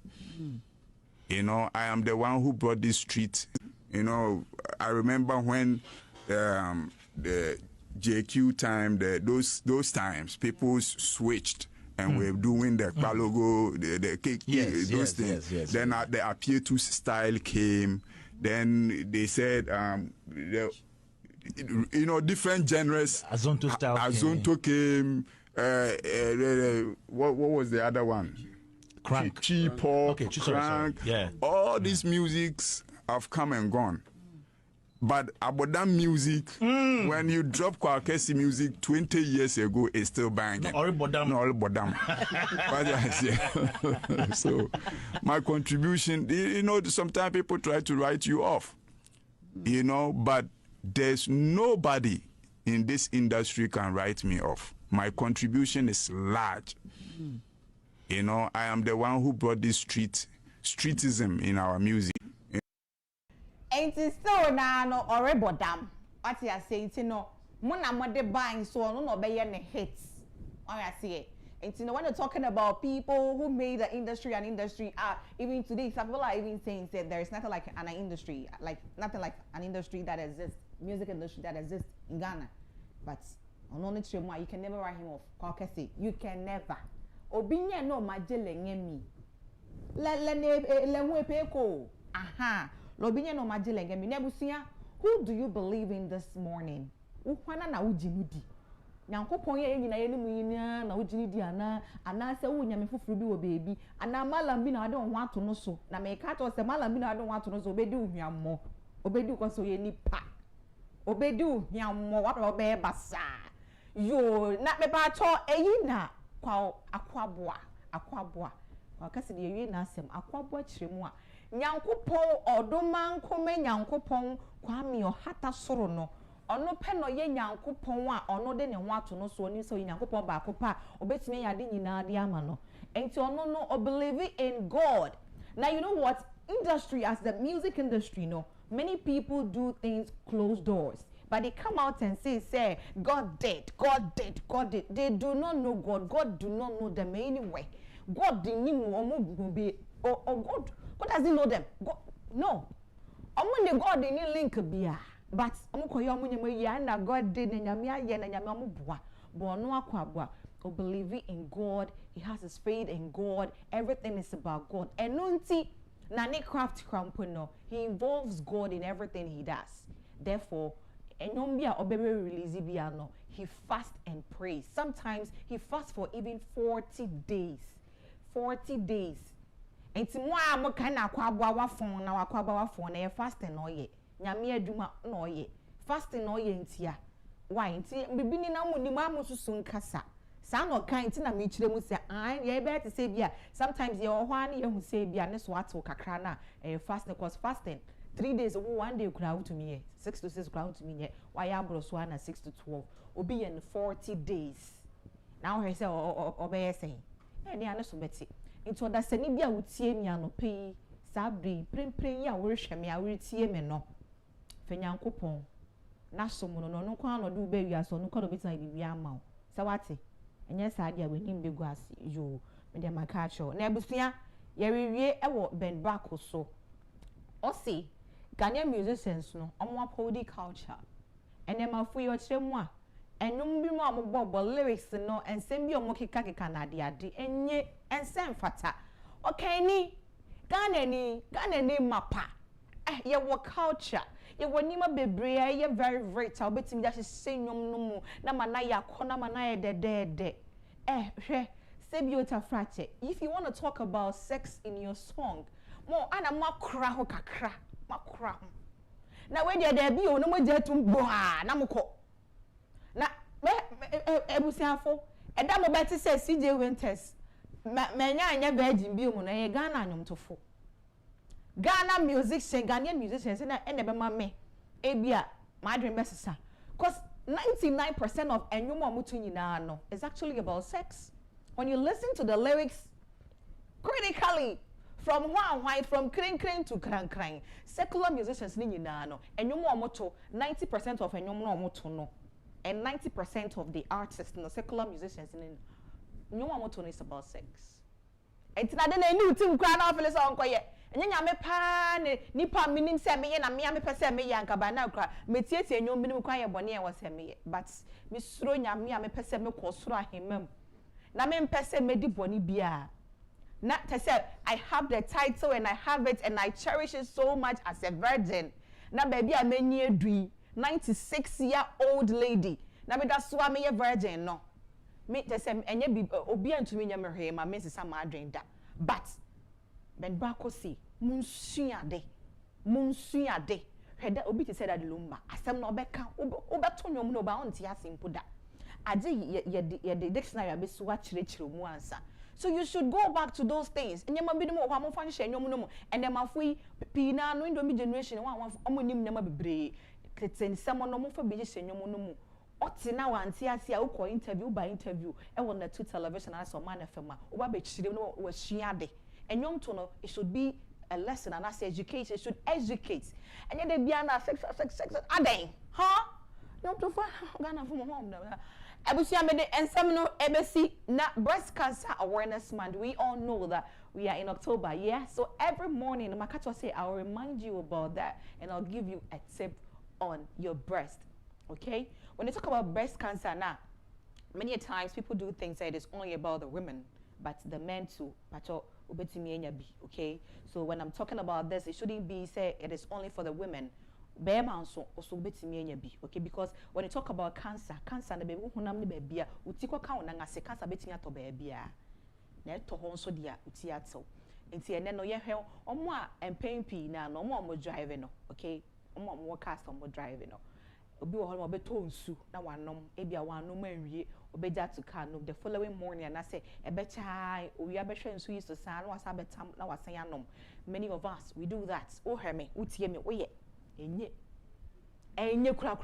I am the one who brought this street. I remember when the JQ time, those times, people switched and we're doing the logo, the cake, those things. Yes. Then the Apietus style came. Then they said, different genres. Azonto style. Azonto came. What was the other one? Crank. Pop, crank. Yeah. All these musics have come and gone. But about that music, when you drop Kwakesi music 20 years ago, it's still banging. No, all bodam. So, my contribution, sometimes people try to write you off, but there's nobody in this industry can write me off. My contribution is large. I am the one who brought this streetism in our music. Ain't it so now no orebodam? What you are saying, Mona mother buying so no be any hits. I see it. And when you're talking about people who made the industry an industry, even today, some people are even saying that there is nothing like an industry, nothing like an industry that exists, music industry that exists in Ghana. But on only you can never write him off. You can never. Obinya no majele ngemi. Le peko. Aha. Lobinya no majele ngemi. Nebusia, who do you believe in this morning? Ukwana na ujinudi. Nyankopon ye nyina ye ni munyina na ujinudi ana se wo nyame foforo bi wo baby ana malam bi na ade ho ato no so na me ka to se malam bi na ade ho ato no so obedi uhwammo obedi ko so ye nipa obedi uhwammo wa pa be basa yo na me ba to eyi na kwa akwaboa wakase de yewie na asem akwaboa kiremu a Nyankopon odoma nkome Nyankopon kwa mi ohata soro no ono pe no ye Nyankopon a ono de ne ho ato no so oni so Nyankopon ba akopa obetime ya de nyina de ama no enti ono no believe in God. Now you know what, industry as the music industry, many people do things closed doors, but they come out and say God did. They do not know God do not know them anyway. God didn't be God doesn't know them. God, no. God didn't link be but God did or believing in God, he has his faith in God, everything is about God. And nani craft crampono, he involves God in everything he does. Therefore, he fasts and prays. Sometimes he fasts for even 40 days. 40 days. And mo kana kwabwa wa phone na wakwaba wa phone na fasting no ye. Nyame aduma no ye. Fasting no ye ntia. Why nti bibini na mu ni ma susu nkasa. Sa no kan ti na me kire mu se ye be to say bia sometimes ye ohwa na ye hu say bia ne so ato kakra na fasting cause fasting 3 days 1 day kura out to me 6 to 6 kura out to me why abro so na 6 to 12 obi ye 40 days now he say obey say e ane so beti into da sani bia wutie mi anope sabri prempren ya wo hweme a wo tie me no fanyankopon na so mu no no kwa no do be wi aso no kwa do beti bi wi ama o sa wate enye sa dia we nim be go as yo me dem aka cho na ebusua ye wiwie e wo band back so o see Ghanaian musicians no omo apodi culture ene mafu yo kyeremu a enum bi mu amobbo lyrics no ensem bi omo keka na ade enye ensem fata okay ni Ghana ni mapa ye wo culture ye wonima bebre ye very rich obetimi da hye nyom no mu na mana ya kona mana ye de hwe Sebiota fracture. If you want to talk about sex in your song, more ana makra ho kakra, makra. Na when you there be o no mo jetum boa na moko. Na ebusiafo, eda mo beti say CJ Winters. Menya anya virgin bi mu na ye Ghana anyomtofo. Ghana musician, Ghanaian musicians na enebe ma me. Ebia, my dream mesesa. Cause 99% of enyumo amutu nyina no is actually about sex. When you listen to the lyrics critically, from white, from kring to krang, secular musicians ni nyina no, enyumo amutu 90% of enyumo amutu no, and 90% of the artists, no secular musicians ni enyumo amutu is about sex. It's not na new team kra na ofele so onkoye. Enye nyame pa ne nipa minim se meye na me pese meye anka ba na kra metietie enyom minim kwa ye bone e wo se meye but me suro nyame a me pese me ko suro ahemam na me pese me di bone bia na te say I have the title and I have it and I cherish it so much as a virgin na baby a menyi edui 96-year-old lady na me da so a me ye virgin no me te say enye bi obi antumi nya me hwe ma me sesa ma adwen da but ben bako si munsuade heda obi te say that lumba asem no obeka obeto nwom no ba onti asimpo da ade ye the dictionary abesu wa chire mu ansa. So you should go back to those things enyema bi mo ho amfa nhye nwom no mo and dem afui pina no indomi generation one omonim nema bebre kreten samo no mo fa bi hye nwom no mo oti na wanti ase a ukọ interview by interview e won na two television as o man fm a oba be chire no wa suade enyom to no it should be a lesson and as education it should educate and they be na sex aden huh nyom to fa Ghana for home ebusia me de ensem no ebesi na breast cancer awareness month. We all know that we are in October, yeah, so every morning makato say I'll remind you about that and I'll give you a tip on your breast. Okay, when they talk about breast cancer now, many times people do things that it's only about the women, but the men too. Okay, so when I'm talking about this, it shouldn't be say it is only for the women. Okay, because when you talk about cancer na baby hunam ni baby utiko ka ona ngase cancer betinya to baby a na to ho nso dia uti ato enti ene no ye hwe omo a empempi na no omo drive no okay omo cast omo drive no obi wo ho mo beto nsu na wanom ebia wanom anwie obeja to car no the following morning na say ebecha owi abehwe nsu yi so sa na wasa betam na wasan yanom. Many of us we do that. O heme utie me oye enye kra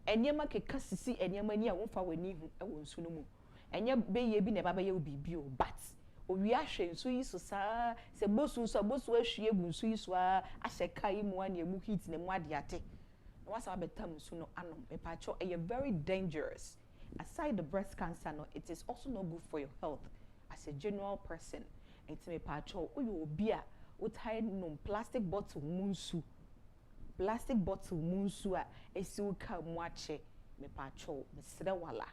enye ma ke kasisi enye mani a wonfa wani hu e won su no mu enye beye bi na baba ye obibi o but owi ahwe nsu yi so sa se bosu ahwie gu nsu yi so a ahye kai mu an emu hit na mu ade ate na wasa betam nsu no anom e pa cho e very dangerous. Aside the breast cancer no, it is also not good for your health as a general person. It's me pa cho oyo obi a utai no plastic bottle munsu a esi uka muache me pacho me sere wala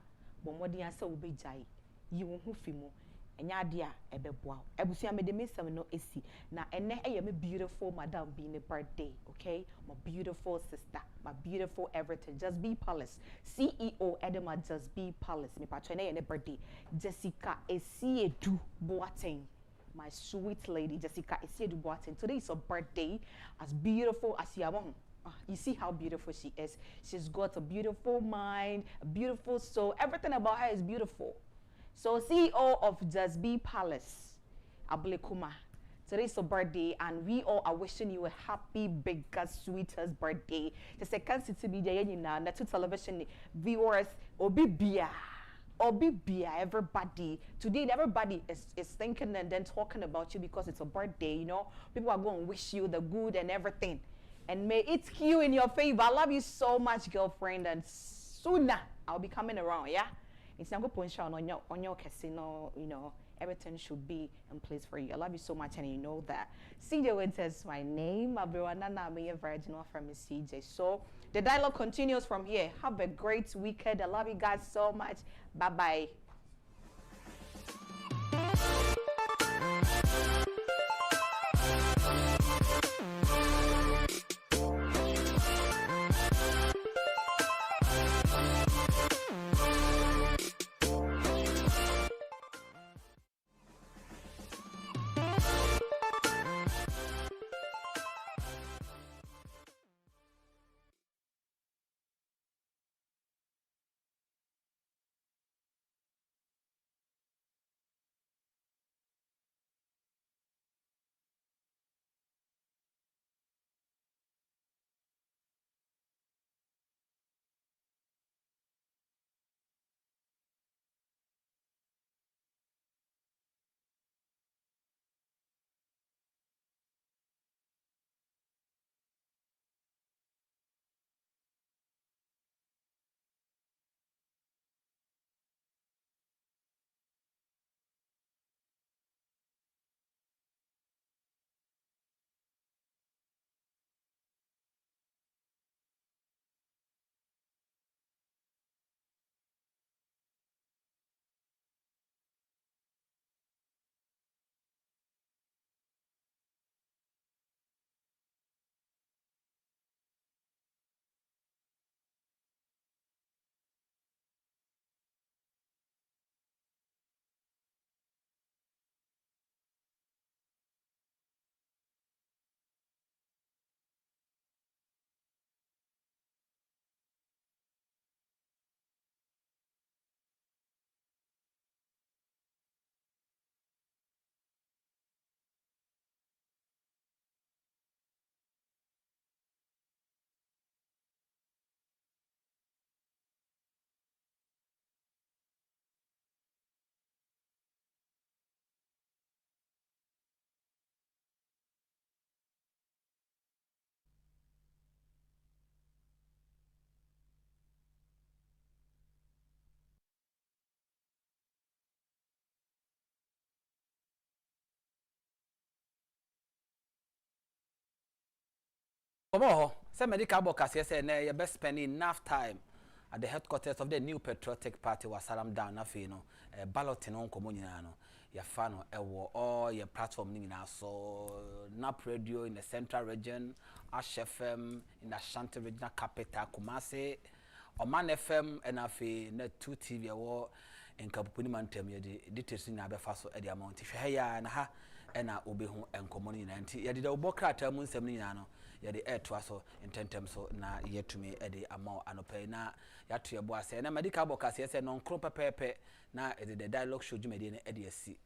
bomodi asa obejai yi wo hu fi mu enya ade a ebeboa ebusia me de mesam no esi na ene eye me beautiful madam be me birthday, okay, my beautiful sister, my beautiful everything, Just Be Palace CEO Edema Just Be Palace me pacho ene birthday Jessica Esiedu Boateng, my sweet lady Jessica Esiedu Boateng. Today is her birthday. As beautiful as Agyapong, you see how beautiful she is. She's got a beautiful mind, a beautiful soul. Everything about her is beautiful. So CEO of Just Be Palace, Ablekuma. Today's her birthday, and we all are wishing you a happy, biggest, sweetest birthday. The Kencity Media, na two television viewers, Obibia, everybody. Today, everybody is thinking and then talking about you because it's a birthday, you know. People are going to wish you the good and everything. And may it heal in your favor. I love you so much, girlfriend, and sooner I'll be coming around, yeah? It's not going to on your casino, you know. Everything should be in place for you. I love you so much, and you know that. CJ Winters, my name. Everyone, I'm a virgin from CJ. So the dialogue continues from here. Have a great weekend. I love you guys so much. Bye-bye. Komo say medical board say na you best spend enough time at the headquarters of the New Patriotic Party was salam down na fe no balloting on komo nyina no ya fa no ewo all your platform ni nyina so NAP radio in the Central Region, Ash FM in the Ashanti Regional Capital Kumasi, Oman FM and afi na 2 TV ewo en kapupuni mantem ye de details ni abefa so e de amount hwe ya na ha na obehu enkomo ni nyina nti ye de obokra ta mu nsem ni nyina no ye de air to so intentem so na yetumi e de amount anopai na ya to ye bo ase na medical board kase se non kro pepepe na e de dialogue show jumede ne e de asi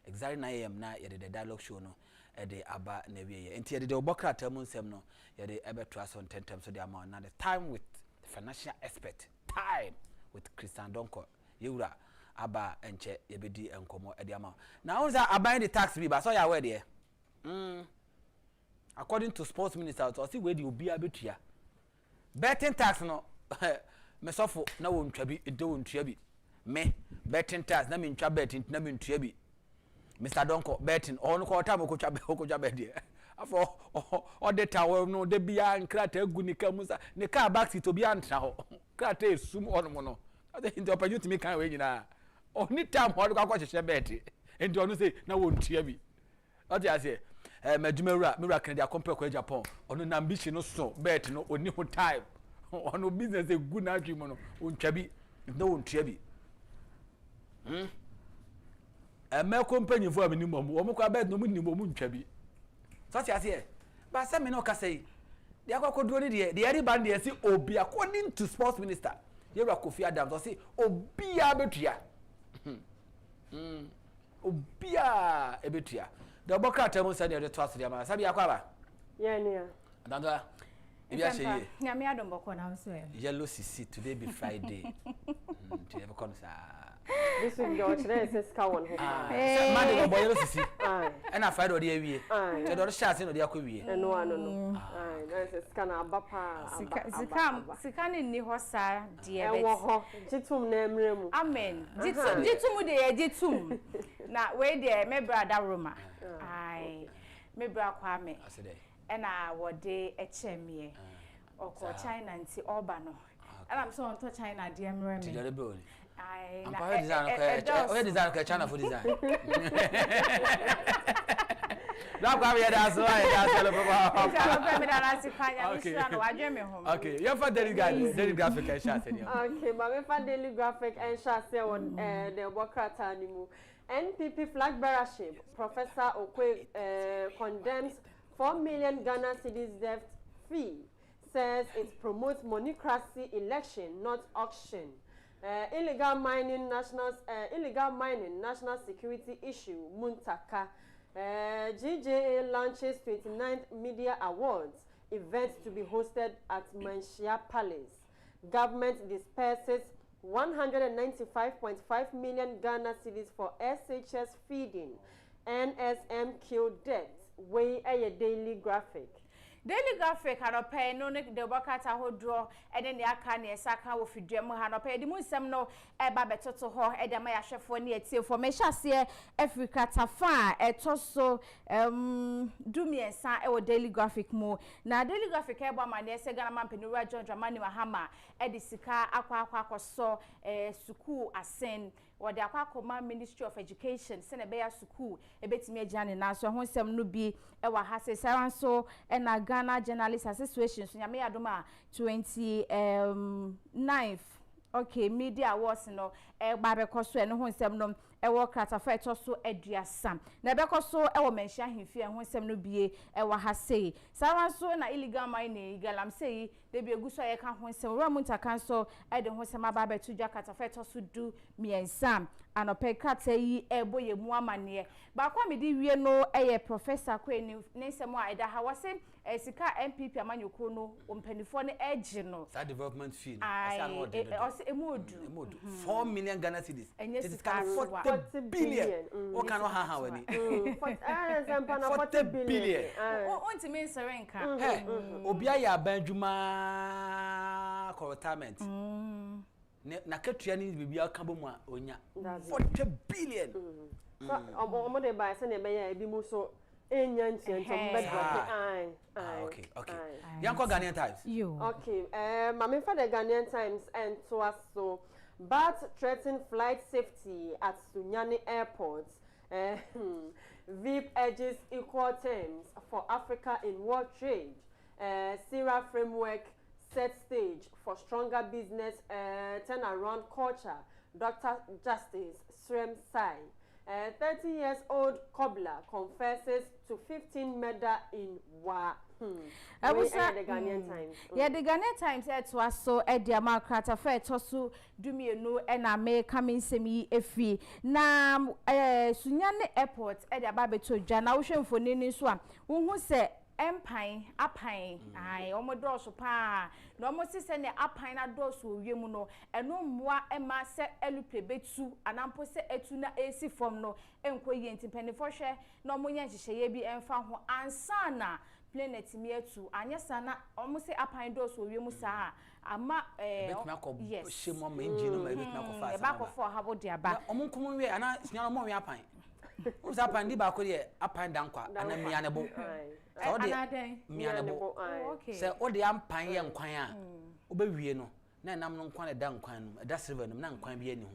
exactly 9 am na ye de dialogue show no e de aba na wiye nti ye de obokra ta mu nsem no ye de ebeto so intentem so de amount na the time with the financial expert time with Christian Donko yewura aba enche yebedi enkomo e de amount na onza aban the tax bi ba so ya we de according to sports minister so see we the obi abetua betting tax no me sofo na wo ntwa bi de wo ntua bi me betting tax na me ntwa betting na me ntua bi Mr. Donko betting on ko ta mo ko twa be de afo o de tawo no de bia nkrata agu ni ka musa ne ka back seat obi antra ho krata esum on mo no ade nti opportunity me kan we nyina oni time ho de kwa hwehwe bet enti onu say na wo ntua bi ade ase madumawura kan de compare ko Agyapong onu na ambition no so bet no oni ho time onu business e gu na adwi mo no ontwa bi na wo ntua bi me company for minimum wo mo kwa bet no mu ni mo mu ntwa bi so ti ase ba se me no ka say de akwakodo ni de eri band de say obi according to sports minister yewura akufo-addo so say obi abetua obi a ebetua de obokra tamo say de to asede ma sabi akwa ba yeah ne adanga ibi a shey nyame adom boko na so yellow sisi today be Friday ti e boko sa this week the children says ka won ho man de boy yellow sisi and na Friday odi awie te do chance no de akwa wie no that says kana abapa sika ne ni ho sa de bet ewo ho jitum na emremu amen jitum de ye jitum na we de me brother Roma me bra kwa me asede na wode echemie oko China nti oba no and I'm so on to China de emre me ti be oni na o design ko China for design na kwa me da so ai da so le papa ja me da na sipanya ni sura no wadwe me ho okay you for daily graphic and share say okay ma me for daily graphic and share say on the Bokrata ni mu NPP flag bearership Professor Okwe condemns 4 million Ghana cedis debt fee, says it promotes monocracy election, not auction. Illegal mining, national security issue, Muntaka. GJA launches 29th Media Awards, event to be hosted at Manshia Palace. Government disperses 195.5 million Ghana cedis for SHS feeding, NSMQ debt. Way a daily graphic. Daily graphic hanope no ne de Bokrata hodro e de ne aka ne saka wo fidua mu hanope de mu nsem no e ba betoto ho e de ma ya hwefo ne etie for me hyase Africa tafa e toso dumiensa e wo daily graphic mu na daily graphic e bo ma ne se Ghana mampeni wa John Dramani Mahama e de sika akwakoso suku asen what the Aquacoma Ministry of Education, Senebea Suku, a betime Jani Naso, who some nubi, ewa hase saranso, and a Ghana Journalist Association, so Yame Adoma 29th. Okay, media awards no, Babe Koso, and who some no, work at a fight also Edria Sam. Nebekoso, mention him fear, and who some nubi, ewa hase. Saranso, na illegal mining, galam say, they be a good so I can't win some Ramunta Council, I don't want some Babe to Jack at a fight also do me and Sam. And a pekate yi boy muamanie ba kwa me di wie no professor kwani nsemo aida hawase sika MPP amanyoko no ompanifo ne edge no that development fee asa no de emodu 4 million Ghana cedis it is 40 billion o kan ha wani 40 billion onti me serenka obi aya banjuma retirement na ketua ni bibia ka bo mu onya 40 billion so omo de buy say na be ya ebi mu so Okay. Yanko Ghanaian Times. Okay. Mami for the Ghanaian Times and to us so but threaten flight safety at Sunyani Airport. VIP urges equal terms for Africa in world trade. SIRA framework set stage for stronger business turnaround culture. Dr. Justice Srem Sai. 30-year-old cobbler confesses to 15 murder in Wa. I was the Ghanaian Times. Yeah, the Ghanaian Times said to us so at the Amarkrata fair to do me no and I may come in semi efi. Now, Sunyani Airport at the Babeto Jana Ocean for Nini Swam. Who say Empine, Apine, I almost draw so pa. No almost send the Apine at doors who you know, and no more Emma set Elupe Betsu, and I'm post etuna AC from no enquiry penny for share, no more Yanshabi and found who ansana planet me to Anyasana almost say Apine doors who you musa. Ama yes, she mom engine, my back of for how dear back. Omunkum we and I snare more Apine. Who's up and Diba could Apine Dankwa and a mianable. So the mianable. Say, all the Ampine and Quaya. Obey no. Nan am non kwan da nkwan no da silver no na nkwan bi ani hu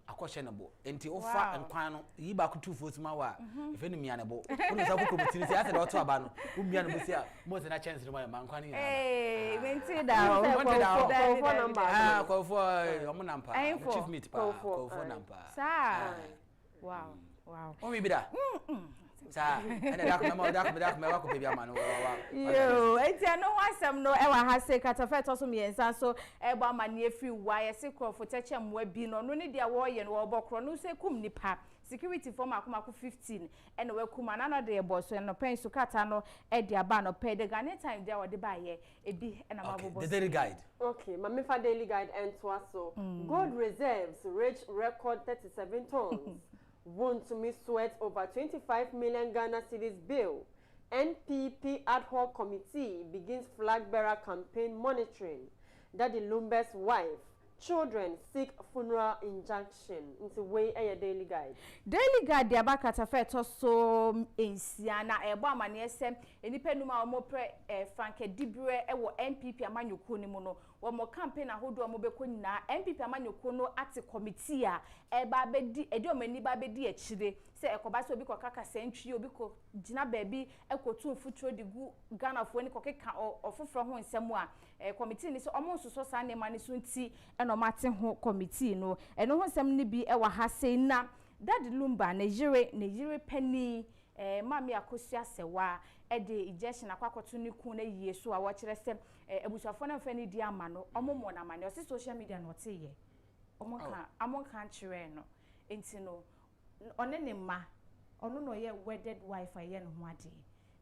akwahyɛnebo enti ofa nkwan no yi ba ko 2 foot ma wa efe no mianebo onu sa ko komiti ni se ase da oto aba no wo mianebo se a mo se na chance no ma nkwan ni eh menti da ko number ko fo omo nampa chief meet pa ko fo nampa sa wow o mi bi da sa ene da ko me wa ko bebia ma no wa yo enti no wasem no e wa ha se katafeto so miensa so e ba ma ne free wa ye se crofo teche mwa bi no no ne dia wo ye no wo bokro no se kum nipa security form akomako 15 ene we kum anana de bo so no pen so kata no e dia ba no pe the Ghanaian time dia wo de ba ye e bi ena mabobo the daily guide okay mama fa daily guide and to so gold reserves reach record 37 tons. Want to miss sweat over 25 million Ghana cedis bill. NPP ad hoc committee begins flag bearer campaign monitoring. Daddy Lumbe's wife. Children seek funeral injunction. Into way a daily guide. Daily guide the abakata fe to so ensiana ebo amane esem enipa numa omo pre Franke Dibre ewo NPP amanyoko ni mu no wo mo campaign ahodo omo beko nyina NPP amanyoko no ate committee a eba bedi edi omani ba bedi akire se ekoba se obi kokaka sentwi obi ko gina baabi ekotu futuro digu Ghana fo ni kokeka ofofro ho nsem a committee ni so omo nsoso sa ne mani so nti eno mate ho committee no eno ho nsem ni bi ewa ha sei na Daddy Lumba Nigeria penny mami akosia sewa de injection akwakoto ni ku na yie so a wo kire se ebusuafo na mfa ni di ama no omomo na mane o se social media no te ye amon kan kire no enti no one ne ma ono no ye wedded wife aye no ho ade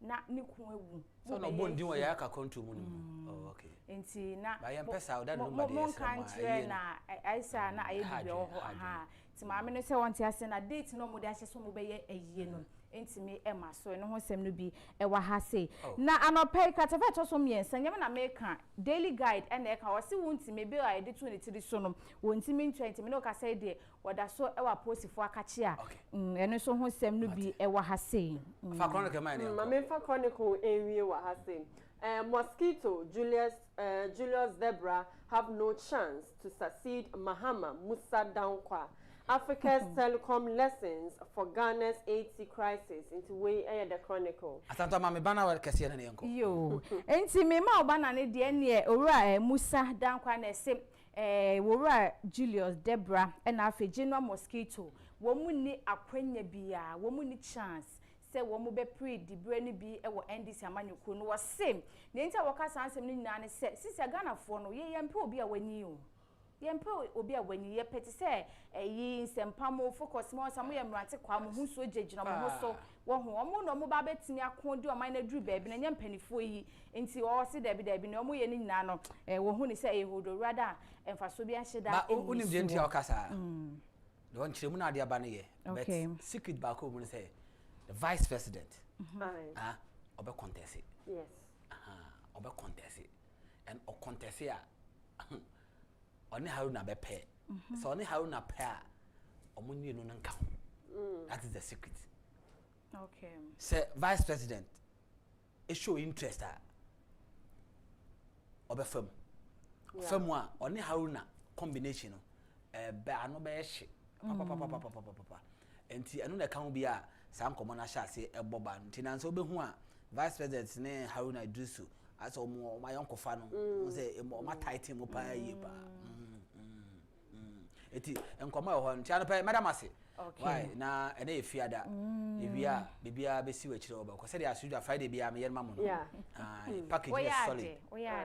na ni ku ewu so no bondi wo ya ka kontu mu no oh okay enti na ba ya mpesa o Daddy Lumba de yes kan kire na aisa na aye bibi ho ha ti ma me no se won ti ase na date no mo de ahye so mo be ye aye no entimi ema so no ho sem no bi e wa ha sei na anopai katafeto so miensa nyem na meka daily guide ene e ka wo se wontimi bi a de 23 so no wontimi 20 me no ka say de woda so e wa posifo akache a ene so ho sem no bi e wa ha sei fa chronicle man e ma me fa chronicle enwie wa ha sei Mosquito Julius Debra have no chance to succeed Mahama Musa Dankwa. Africa's telecom lessons for Ghana's AIDS crisis into way the chronicle. Asanta mama bana wa kese na yanko. Yo. Enti me ma oba na ne de ne owura Musa Dankwa na se owura Julius Debra na afegino Mosquito. Wo mu ni akwanya bia, wo mu ni chance. Se wo mu be pre dibre ni bi e wo NDC amanyoko no wo same. Ne nta wo ka sansem ni nyina ne se sisi Ghana fo no ye yempe obi a wani o. Yempe obi a wani ye peti se yi nsempamo focus mo samu ye mrante kwa mo hu so jejina mo ho so wo ho omo no mo ba betimi akon di o man na duru baabi na nyempanifo yi enti wo se dabi na omo ye ni nyina no wo hu ni se e hodo rada emfaso bi ahye da ba unim de ntia okasa don chiremu na ade aba ne ye but secret ba ko mu say the vice president obe contest yes obe contest and o contest ya oni Haruna be pay so oni Haruna pay omunye no nka that is the secret Okay. Say vice president e show interest obefam famwa oni haruna combination no be ano be hye papa enti anu na kan bi a sa nkomo na sha ase eboba nti na nso obehu a vice president ne haruna idrisu asa omo ma yonkofa no say ma title mo pa yi ba eti nkomo e ho nti anu pa madam ase why na ene efiada ewia bibia besi wachire oba ko se dia suja friday bia me yerma mo no package is solid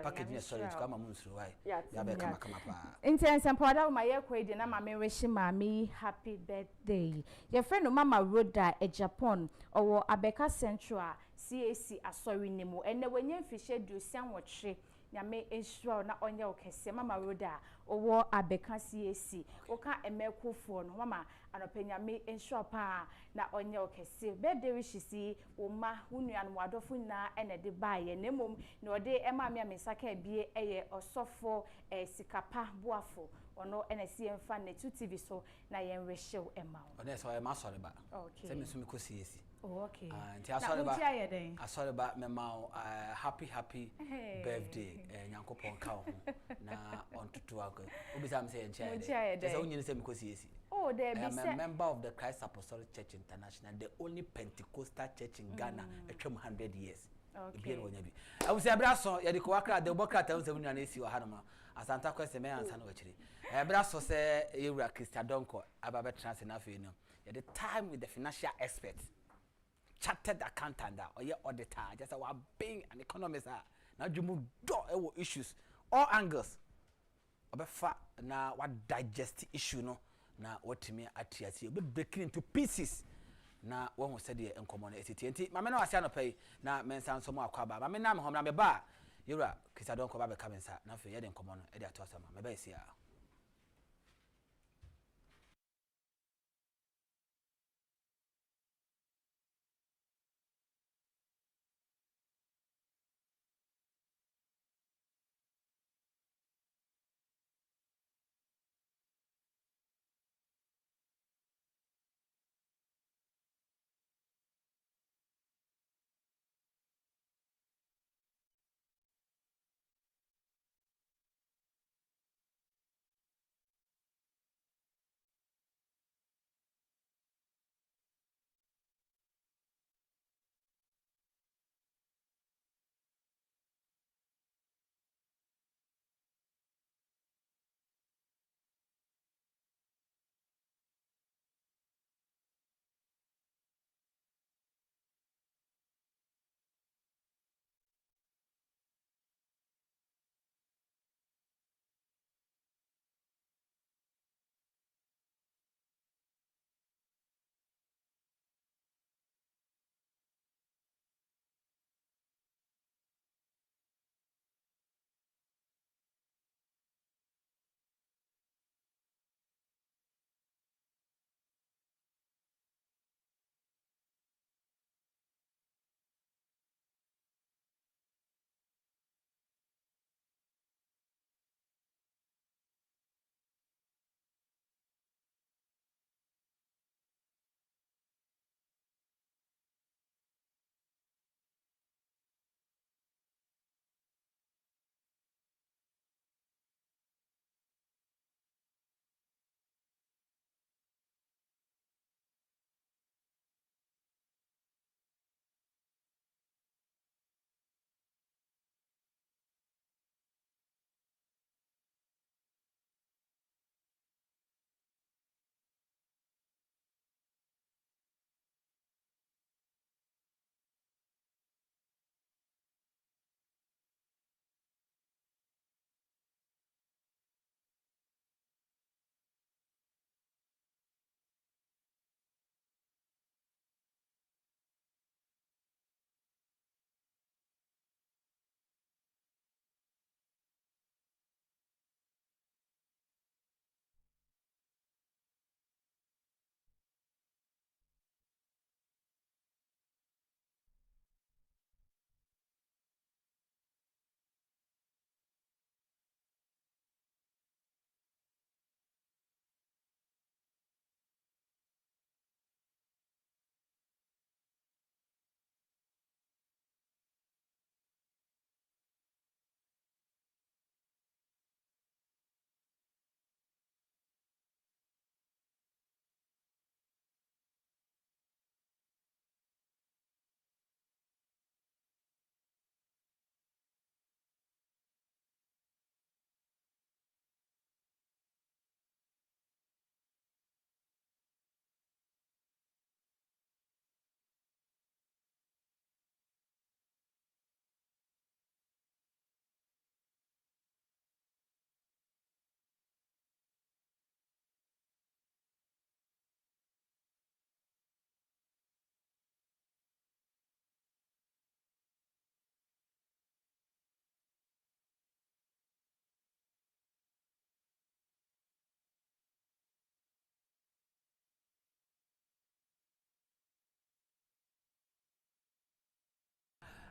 package is solid ko ama mo nsuru why ya be kama pa intense powder ma ye kwedi na ma me wish mami happy birthday your friend no mama roda Agyapong owo abeka central cac asori nemu ene wenye mfishe dusian wotre nyame ensure na onye okese mama roda owo abeka cac oka emekofo no mama anope nyame ensure pa na onye okese birthday wishes wo ma wunua no wadofo na ene de baye nemom na ode ema me amesaka bie eye osofo sikapa boafo ono ene si emfa na 2 TV so na yen reshew ema one so e ma sore ba se me so me ko cac okay nti asore ba me ma happy birthday nyankopon ka ho na ontutu ago obisa me say enche say onyin se me ko cac oh there be I'm a member of the Christ Apostolic Church International, the only Pentecostal church in Ghana atwam 100 years. Okay. I will say abraso ya de ko akra de bokra ta unse wunu na esi wa hanoma asanta kwese me ansa na wachiri abraso say ewura Christian Donko ababe trans na afi no ya the time with the financial expert chartered accountant or ye auditor just wa being an economist na dwumu do ewo issues all angles obefa na wa digest issue no na watimi atiasi obe breaking into pieces na won said de enkomo na etiti mame na wase anopai na mensa nso mo akwaba mame na me hom na me ba yura kisadon ko ba be kamensa na fe ye de enkomo no e de atosama me ba isia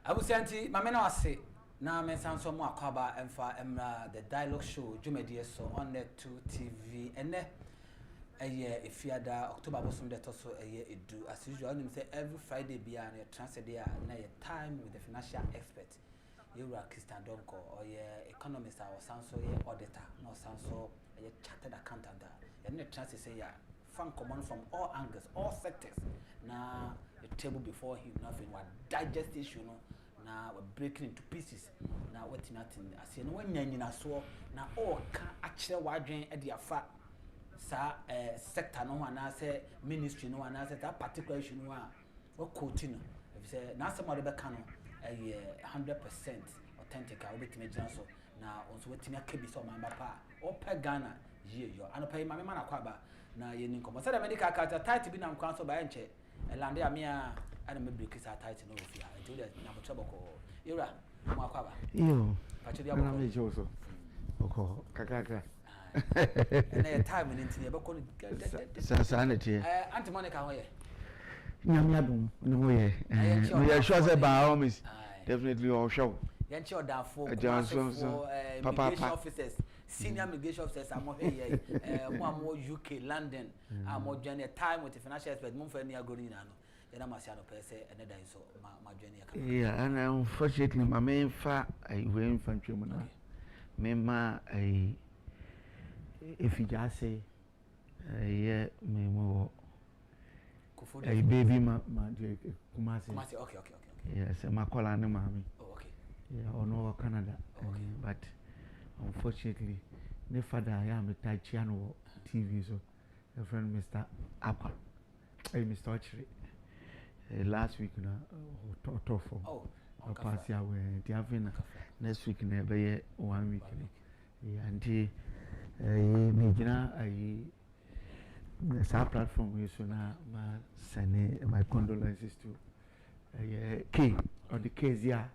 Abusianti, mamena wase na mensan so mo akwaba emfa emra the dialogue show Jumedie so on net 2 TV ene efiada October bosom de so edu as usual nim say every Friday bia na transfer there na time with the financial expert Yura Christian Donko or economist or sanso auditor no sanso chartered accountant and the transfer say fan command from all angles all sectors na the table before him nothing what digest issue no na we breaking into pieces na what nothing as you know when nyina so na all can actually wadwen e dia fa sa sector no na say ministry no na say that particular issue no we quote no if say na somebody be can 100% authentic a obetime gina so na onso wetime akabi so mamba pa opa Ghana ye yo anopa ma me na kwaba na ye ni nkomo say the medical card tight bi na nkwan so ba enche elande amia ana me break sa tight no ofia until na mo choboko Yura mo akwaba yo pacho na me joso oko kakaka ene time ni ntinye be ko sanity Auntie Monica ho ye nyamyadum no ye no ye sure say by all means definitely all show yanchi odafo immigration officers senior immigration officers am here mo UK London am join time with the financial expert mo fa ni agoni na no yana masia no pese ene dan so ma join ya yeah and unfortunately my main fa we infantry mo na me ma if you just say yeah me mo baby ma kumasi okay yes ma call and mami okay yeah ono Canada but unfortunately ne father I am tachi no TV so a friend Mr. Apa Mr. Ochre last week na to for pass ya we the having next week na be 1 week yeah and me gina sa platform you so na ma send my condolences to K or the Kezia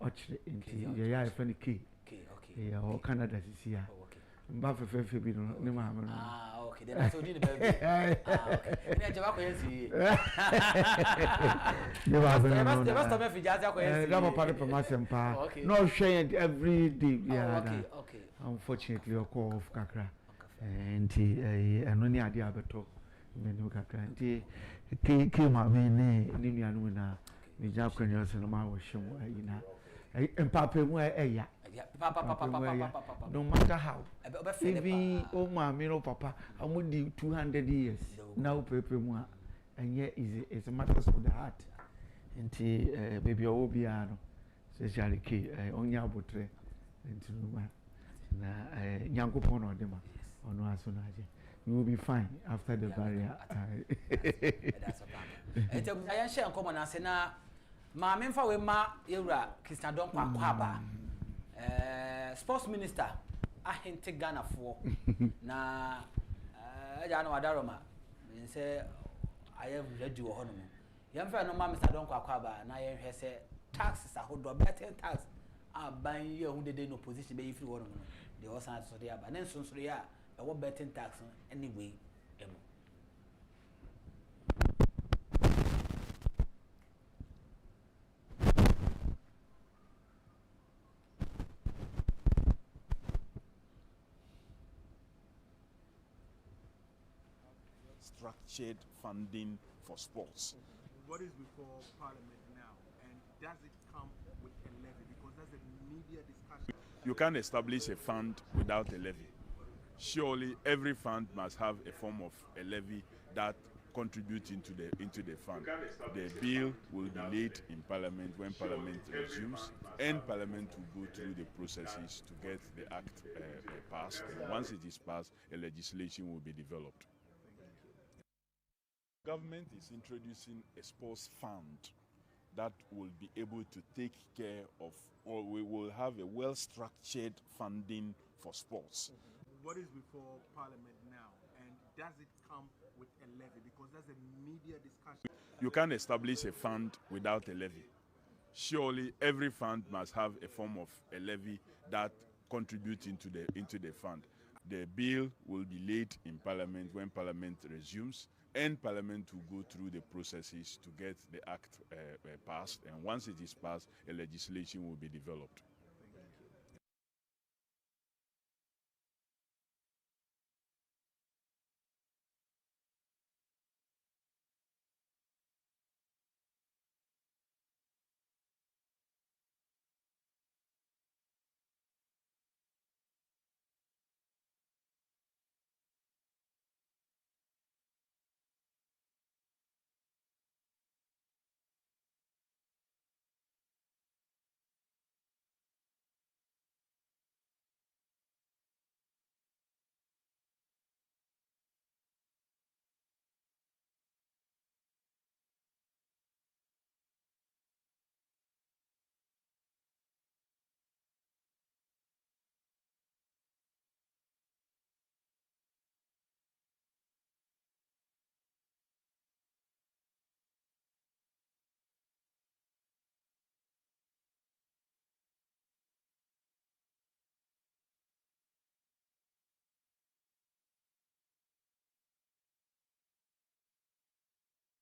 Ochre into yeah friend K okay yeah Canada is here mba fefe bi no ne ma okay then that's only the baby okay ni ajawa ko yensi ne ba be no the rest of me fi jaza ko yensi that papa de masem pa no share every day yeah okay unfortunately o call of kakra and eno ni ade abeto me no kakra and ke ma me ne nuanu na me ja kwanya so no ma wo hwem ayina empapa mu ya papa no matter how even oh mama no papa amudi 200 years now pepe mu and yet is a matter of the heart enti baby o bi ano especially ke onya abotre enti no na nyankopon no dem ono aso na je you will be fine after the barrier that's a problem enti ayan share nkomo na se na ma memfa we ma Yura Christian Don Kwaba sports minister ahente Ghana for na ja no adaroma say I am ready wo hono yemfa no ma Mr. Don Kwaba na ye hwe se taxes ahodo better tax aban ye hu de no position be ifri wono no de osan so de aba na nsonsoro ya e wo better tax anyway emo structured funding for sports. What is before Parliament now, and does it come with a levy? Because that's a media discussion. You can't establish a fund without a levy. Surely every fund must have a form of a levy that contributes into the fund. The bill will be laid in Parliament when Parliament resumes, and Parliament will go through the processes to get the act passed. And once it is passed, a legislation will be developed. Government is introducing a sports fund that will be able to take care of, or we will have a well-structured funding for sports. What is before Parliament now, and does it come with a levy? Because that's a media discussion. You can't establish a fund without a levy. Surely every fund must have a form of a levy that contributes into the fund. The bill will be laid in Parliament when Parliament resumes, and Parliament will go through the processes to get the act passed. And once it is passed, a legislation will be developed.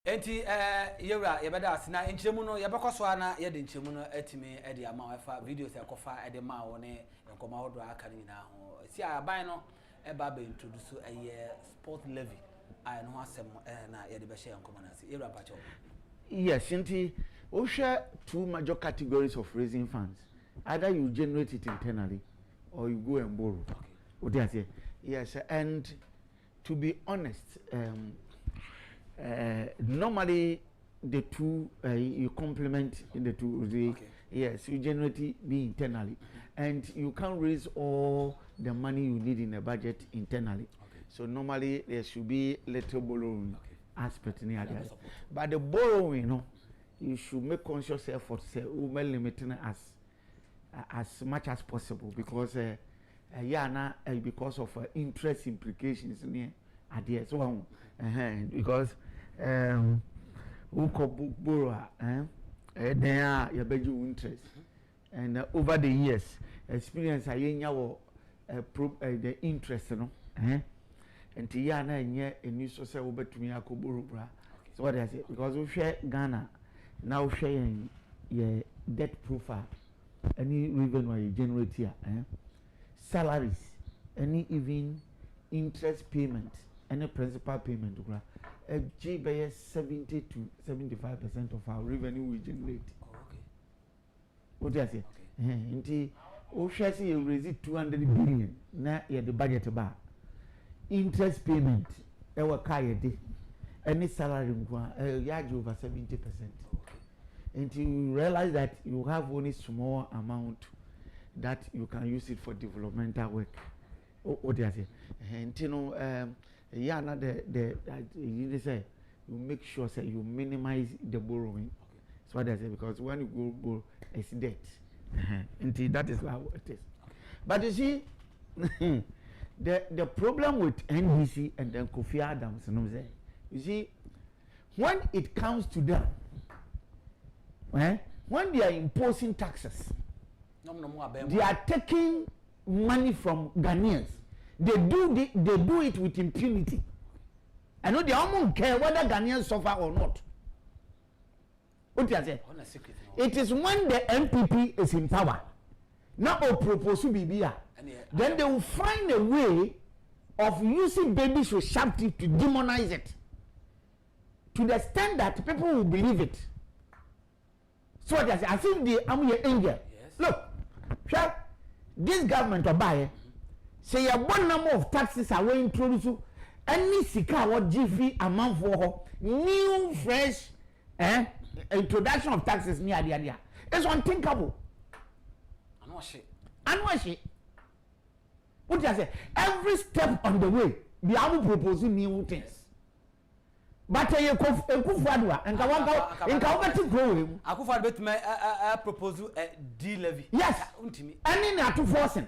Enti yewra yebeda asina enchiremu no yebekoso ana yede enchiremu no atimi ede ama wefa videos ekofa ede ma wo ne enkoma hodo aka nyina ho si aban no eba ba introduce sport levy ai no asem na yede be share enkoma na si yewra pacho. Yes, enti we share two major categories of raising funds. Either you generate it internally or you go and borrow. Okay. Yes, and to be honest, normally the two you complement the two. Okay. Yes, you generate it internally, and you can't raise all the money you need in a budget internally. Okay. So normally there should be little borrowing aspect in there. But the borrowing, you know, you should make conscious effort to limiting as much as possible, because because of interest implications in here. So because who could borrow there you bet you interest, and over the years experience the interest, you know, and Tiana and a new social over to me borrow. So what I say, because we share Ghana now sharing debt profile, any revenue you generate here, salaries, any even interest payment, any principal payment, by 70 to 75% of our revenue we generate. Oh, okay. What do I say? Indeed, Oshasi you raise 200 billion. Now the budget bar. Interest payment, any salary, over 70%. And you realize that you have only small amount that you can use it for developmental work. What do I say? And you know, you say you make sure that you minimize the borrowing. That's what I say, because when you go borrow, it's debt. And that is how it is. But you see, the problem with NDC and then Kofi Adams, you see, when it comes to them, when they are imposing taxes, they are taking money from Ghanaians. They do it with impunity. I know they don't care whether Ghanaians suffer or not. What do you say? It is when the MPP is in power. Now, propose to BBA. Then they will find a way of using babies with sharp teeth to demonize it, to the extent that people will believe it. So what I say, I think I'm your angel. Yes. Look, this government of Baye say a one number of taxes are going to any sika what GV amount for new fresh introduction of taxes near the idea. It's unthinkable. I know she. What do I say? Every step on the way, they are proposing new things. But akufo-addo and Kawaka growing. Akufo-addo bet propose a D levy. Yes. Any na to forcing.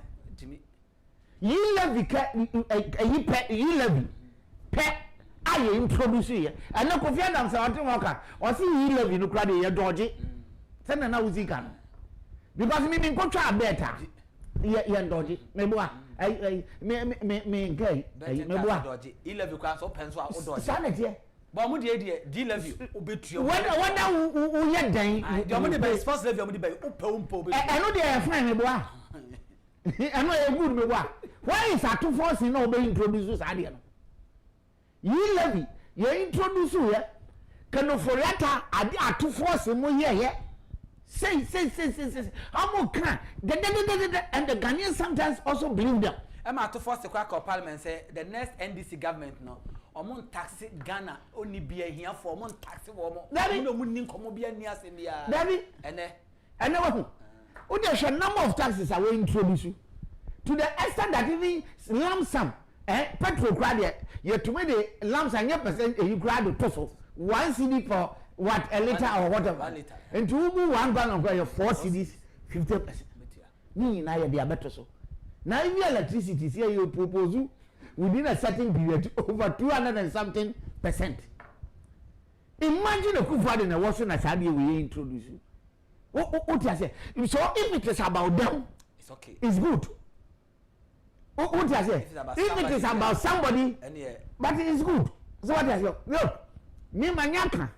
Ye levy pe aye introduce here. And no Kofi-Addo say what worker. Or see ye levy no crowd ye dodgy. Send na uzi kan. Because me ko twa better. Ye dodgy. Me boa. Me gay. Me boa. Dodgy. Ye levy kwa so penso a dodgy. Sanity. But mo di levy obetua. When we ye dan. The mo dey first levy mo dey buy upo be. I know they fine me boa. I know e good me boa. Why is atu force no be introduce that there no? Ye levy, ye introduce ye. Kano foriata ade atu force mo ye. Say. How can and the Ghanaians sometimes also believe them. I'm at to force the crack of parliament say the next NDC government no omon taxi Ghana only be here for omon taxi womo. Dabi no munin komo be near India. Dabi ene wo. O dey share number of taxes are we introduce you to the extent that even lump sum petrol credit you to me the lump sum percent you grad to so 1 cedi for what a liter or whatever. 1 liter. And to move 1 gallon of 4 cedis 50%. Ni na ye be better so. Now if electricity here you propose within a certain period over 200 and something %. Imagine a Akufo-Addo na washing as how we introduce you. What you say? So if it is about them, it's okay. It's good. What you say? If it is about somebody, but it is good. So what you say? Look, me manyaka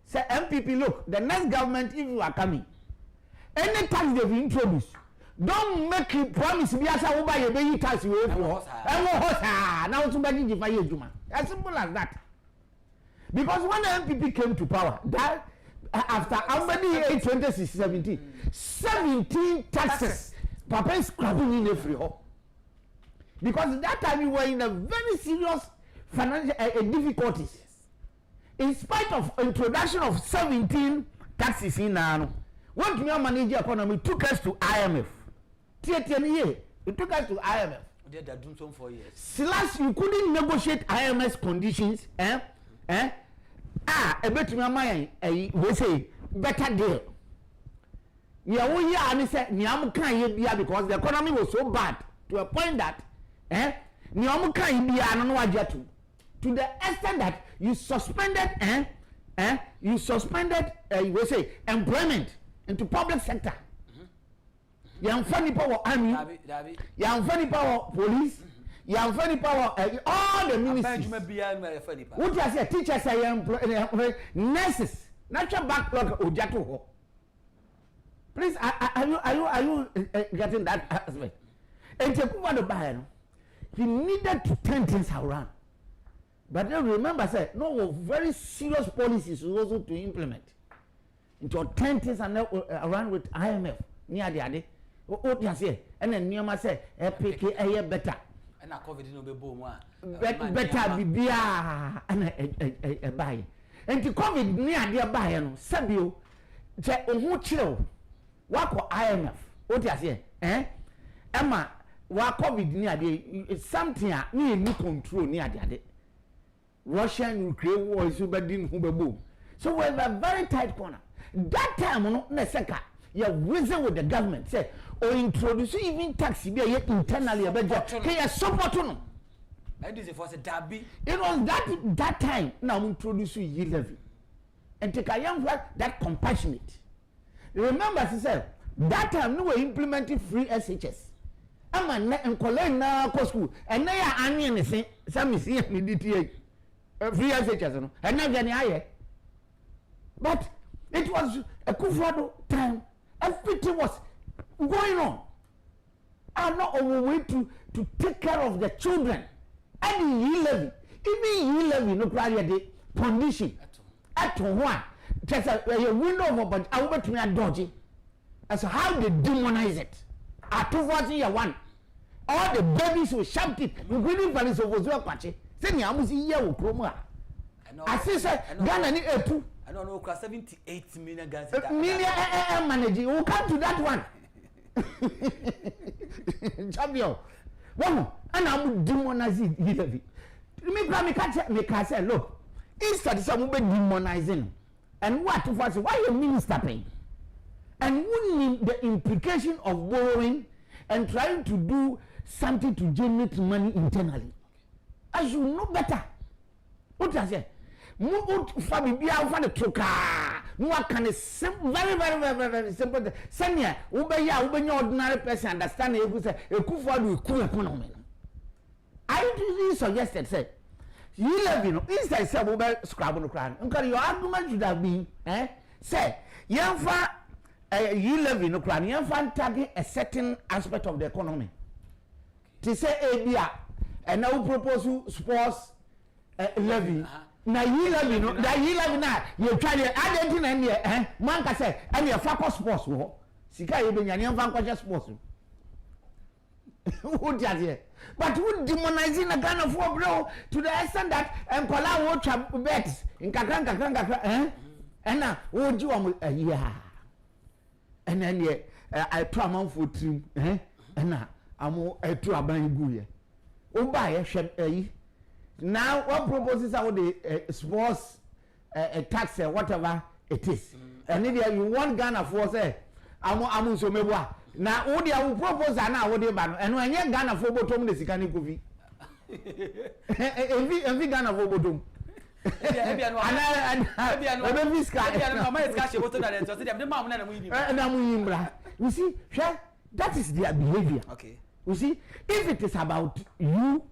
say MPP. Look, the next government if you are coming, any tax they will introduce. Don't make you promise me as I will buy a baby tax you for. Now to buy you for Juma. As simple as that. Because when the MPP came to power, that after how many years 2017, 17 taxes, Papa is scrapping in every hole. Because that time we were in a very serious financial difficulties. In spite of introduction of 17 taxes in what me manage economy took us to IMF. 10 years. It took us to IMF. They are doing some 4 years. Slash, you couldn't negotiate IMF conditions. A bit to my mind, we say better deal. Yeah, we are say Niamu can't be because the economy was so bad to a point that Niamu can't be to the extent that you suspended we say employment into public sector. You have funny power army, you have funny power police, you have funny power all the ministries. What you say? Teachers say employ nurses, natural backlog ojato. Please, are you getting that aspect? And Akufo-Addo, he needed to turn things around. But then remember, say no very serious policies also to implement. Into 10 things and around with IMF near the other. What you say? And then Niama say, PK better. And I COVID no be boom. Better be beer and a buy. And to COVID near the buy no Sabio, say who chill. What IMF? What you say? Emma, what COVID near the something need control near the other. Russia and Ukraine war is over din boom. So we have a very tight corner. That time no neseka you reason with the government say or introduce even tax be internally about can support no. And this is for say Dabi. It was that time now introduce you levy. And take a young black that compassionate. Remember she said that time no we implementing free SHS. I'm and collect na school and now ya onion say some is here me DTA. Free SHS no. And now get higher. But it was a Akufo-Addo time. Everything was going on. And now on the way to take care of the children. And levy, even levy, no the condition. At one, just a window of but I went to me and dodgy. As how they demonize it. At 2 all the babies were shouting. We couldn't find it over the patchy. Send me, I was here with promo. I see, Ghana need a 2. I don't know, 78 million guys. Million managing. We'll come to that one. Champion. One, and I'm demonizing levy. Me say, look, instead of some demonizing, and what to first, why you minister paying? And wouldn't the implication of borrowing and trying to do something to generate money internally? I should know better. What I say? Move for the troka. No can very simple. Sanya, ube ordinary person understand you say Akufo-Addo cool economy. I usually suggested say you levy no inside say we be scrap no cran nka your argument should have been say yemfa you levy no cran yemfa target a certain aspect of the economy to say abia and now propose sports levy na you levy no that you levy na you try the identity and here man ka say and your focus sports wo sika ye be nya yemfa nkwaje sports who does it? But who demonizing a Ghana for bro to the extent that and Kola watch bets in Kakran, and now would you yeah, and then I try my foot and now I'm a two abang guye. Oh, buy a shed now what proposes out the sports tax whatever it is, and if you want Ghana for say, I'm so mewa. Na wo dia wo propose na wo de ba no eno enye Ghana fo botom de sika ne kofi envi Ghana fo botom ebia no ebia no ma iska she botom na so dem de ma na mu yini na mu yimbra you see that is their behavior. Okay, you see if it is about you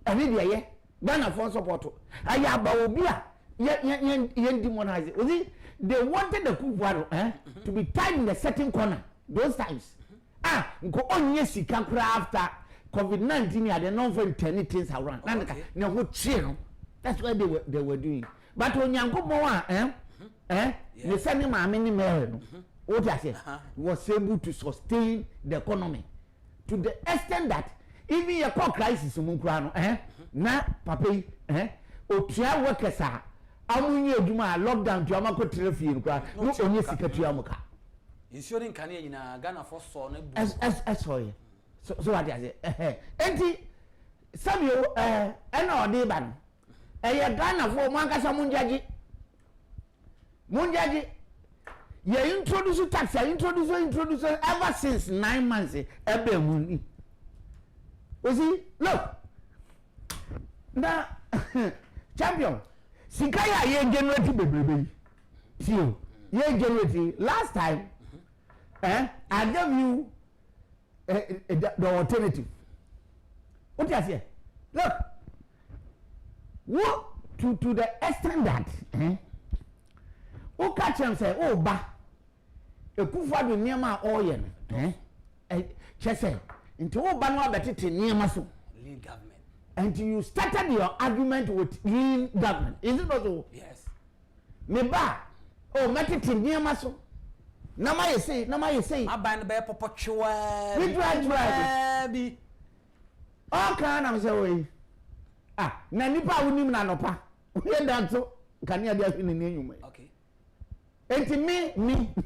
every day Ghana for support aya ba obi a ye demonize you see they wanted the Akufo-Addo to be tied in a certain corner. Those times, go on yes, he can after COVID-19. They don't for turning things around. No, what chill. That's what they were doing. But when you go more, they send him a mini mail. What I say was able to sustain the economy to the extent that even your core crisis, na papi, otia workers are. Amunye duma lockdown to amako telephone kwa no onye sika tu amuka. Ensuring can in Ghana for so no sorry so what is it enti Samuel ena ode ba no Ghana for mankasa munjaji ye introduce tax introduce ever since 9 months ebe muni you see look na champion sikaya ye generate bebrebe see ye generate last time I gave you the alternative. What do you say? Look, what to the extent that who catch him say, oh, ba, Akufo-Addo niyama oye chese into oh banwa betiti niyama so lean government. And you started your argument with lean government. Is it not so? Yes. Me ba, oh, metiti niyama so. Nama you say. My band be popo chwa. We drive. Oh, can I say we? Na nipa wunim na nopa. We dan so kan ya dia hwene ne nyuma. Okay. Enti me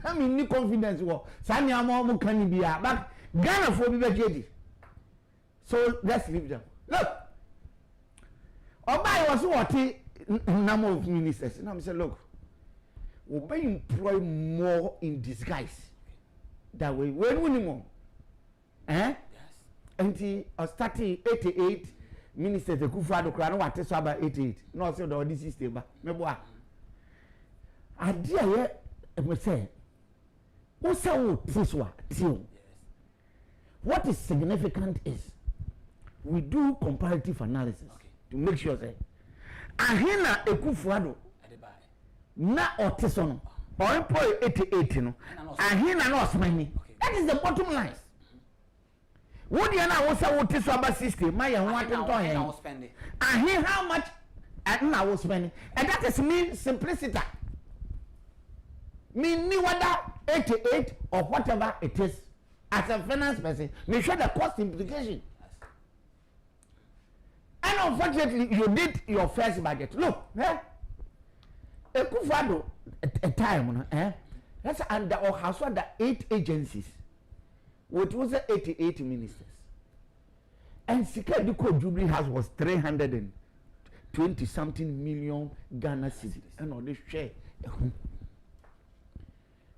na me ni confidence wo. Sa ni ama mo kan bia. But Ghana for be be. So let's leave them. Look. Obai was what number of ministers. And I say look. Will be employed more in disguise. That way, when we more, Yes. And starting 88 ministers, the Akufo-Addo crown what is about 88. No, so the this system, me boy. Idea here, me say, what's our this one? What is significant is we do comparative analysis to make sure say, ahina Akufo-Addo na otisono or employ 88 no ahina na osmani. That is the bottom line. What you na was otiso about system my yan want to spend ahin how much na was spending, and that is mean simplicity. Mean ni whether 88 or whatever it is as a finance person, make sure the cost implication. And unfortunately you did your first budget. Look, Akufo-Addo a time, that's under or has under 8 agencies, which was 88 ministers. And Sikadiko Jubilee House was 320 something million Ghana cedis. And all this share.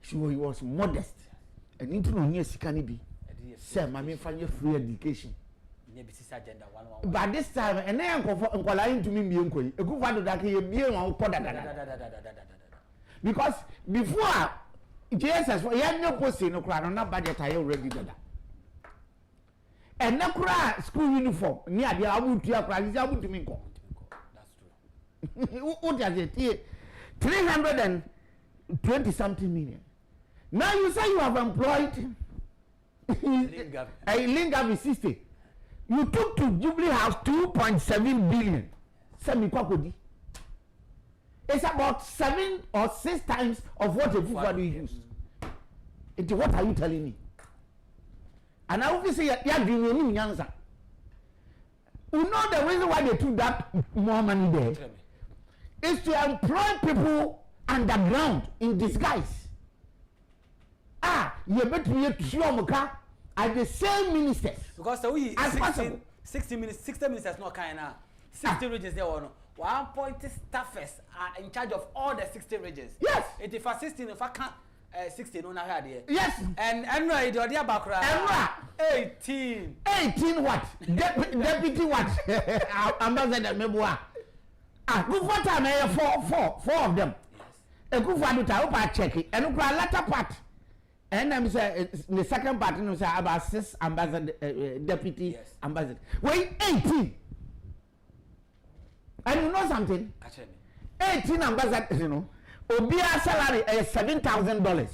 So he was modest. And into no near Sikanibi. Sir, my find free education. But this time, and then I'm calling to me, Akufo-Addo that he be on because before Jesus, you had no posting no crowd on that budget. I already did that. And no crowd school uniform near the Abu to your crowd is able to me. What does it? 320 something million. Now you say you have employed a Lingam is 60. You took to Jubilee House 2.7 billion. Semi-Kwakodi. It's about 7 or 6 times of what a Fufadu used. What are you telling me? And I obviously you answer. You know the reason why they took that more money there is to employ people underground in disguise. You better be sure at the same ministers. Because we 60 ministers not kind of 60 regions there or no. 1 point staffers are in charge of all the 60 regions. Yes. If I 16, if I can't 16 on a here. Yes. And anyway, the idea back 18. 18 what? Deputy what? Ambassador Meboa. Good for time, four of them. Yes. A good for the time, I check it. And look at latter part. And I'm saying the second part, you say about 6 ambassador, deputy ambassador. Wait, 18. And you know something? 18 ambassadors, you know. Obia salary is $7,000.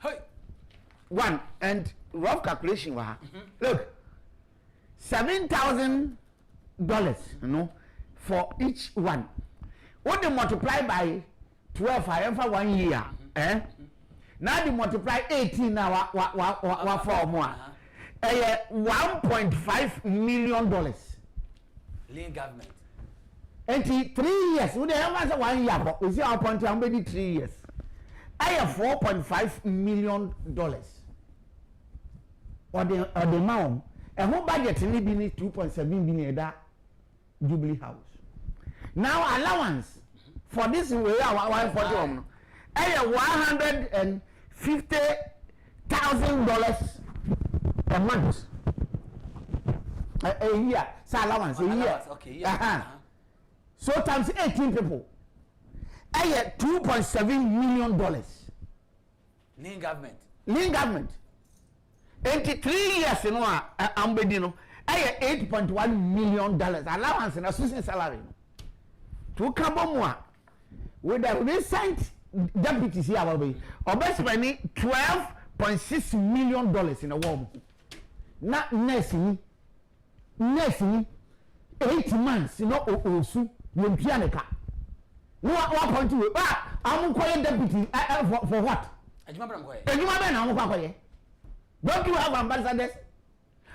Hey. One, and rough calculation, look, $7,000, you know, for each one. What they multiply by 12 for 1 year, Now they multiply 18 now, what for more? $1.5 million. Lean government. And 3 years, we have 1 year, but we see our point, I'm maybe 3 years. I have $4.5 million. Or the amount, and whole budget only be 2.7 million that Jubilee House. Now allowance for this way, $140,000. I have $150,000 a month. A year, so allowance a year. Okay, yeah. So times 18 people, I had $2.7 million. Lean government. Lean government. 83 years, you know, I'm beginning. I had $8.1 million allowance in associate salary. To Kabomwa, with the recent deputies here, or best money $12.6 million in a war. Not nursing 8 months, you know, Osu, Yumpianica. No, 1.2. I'm calling deputy for what? Don't you have ambassadors?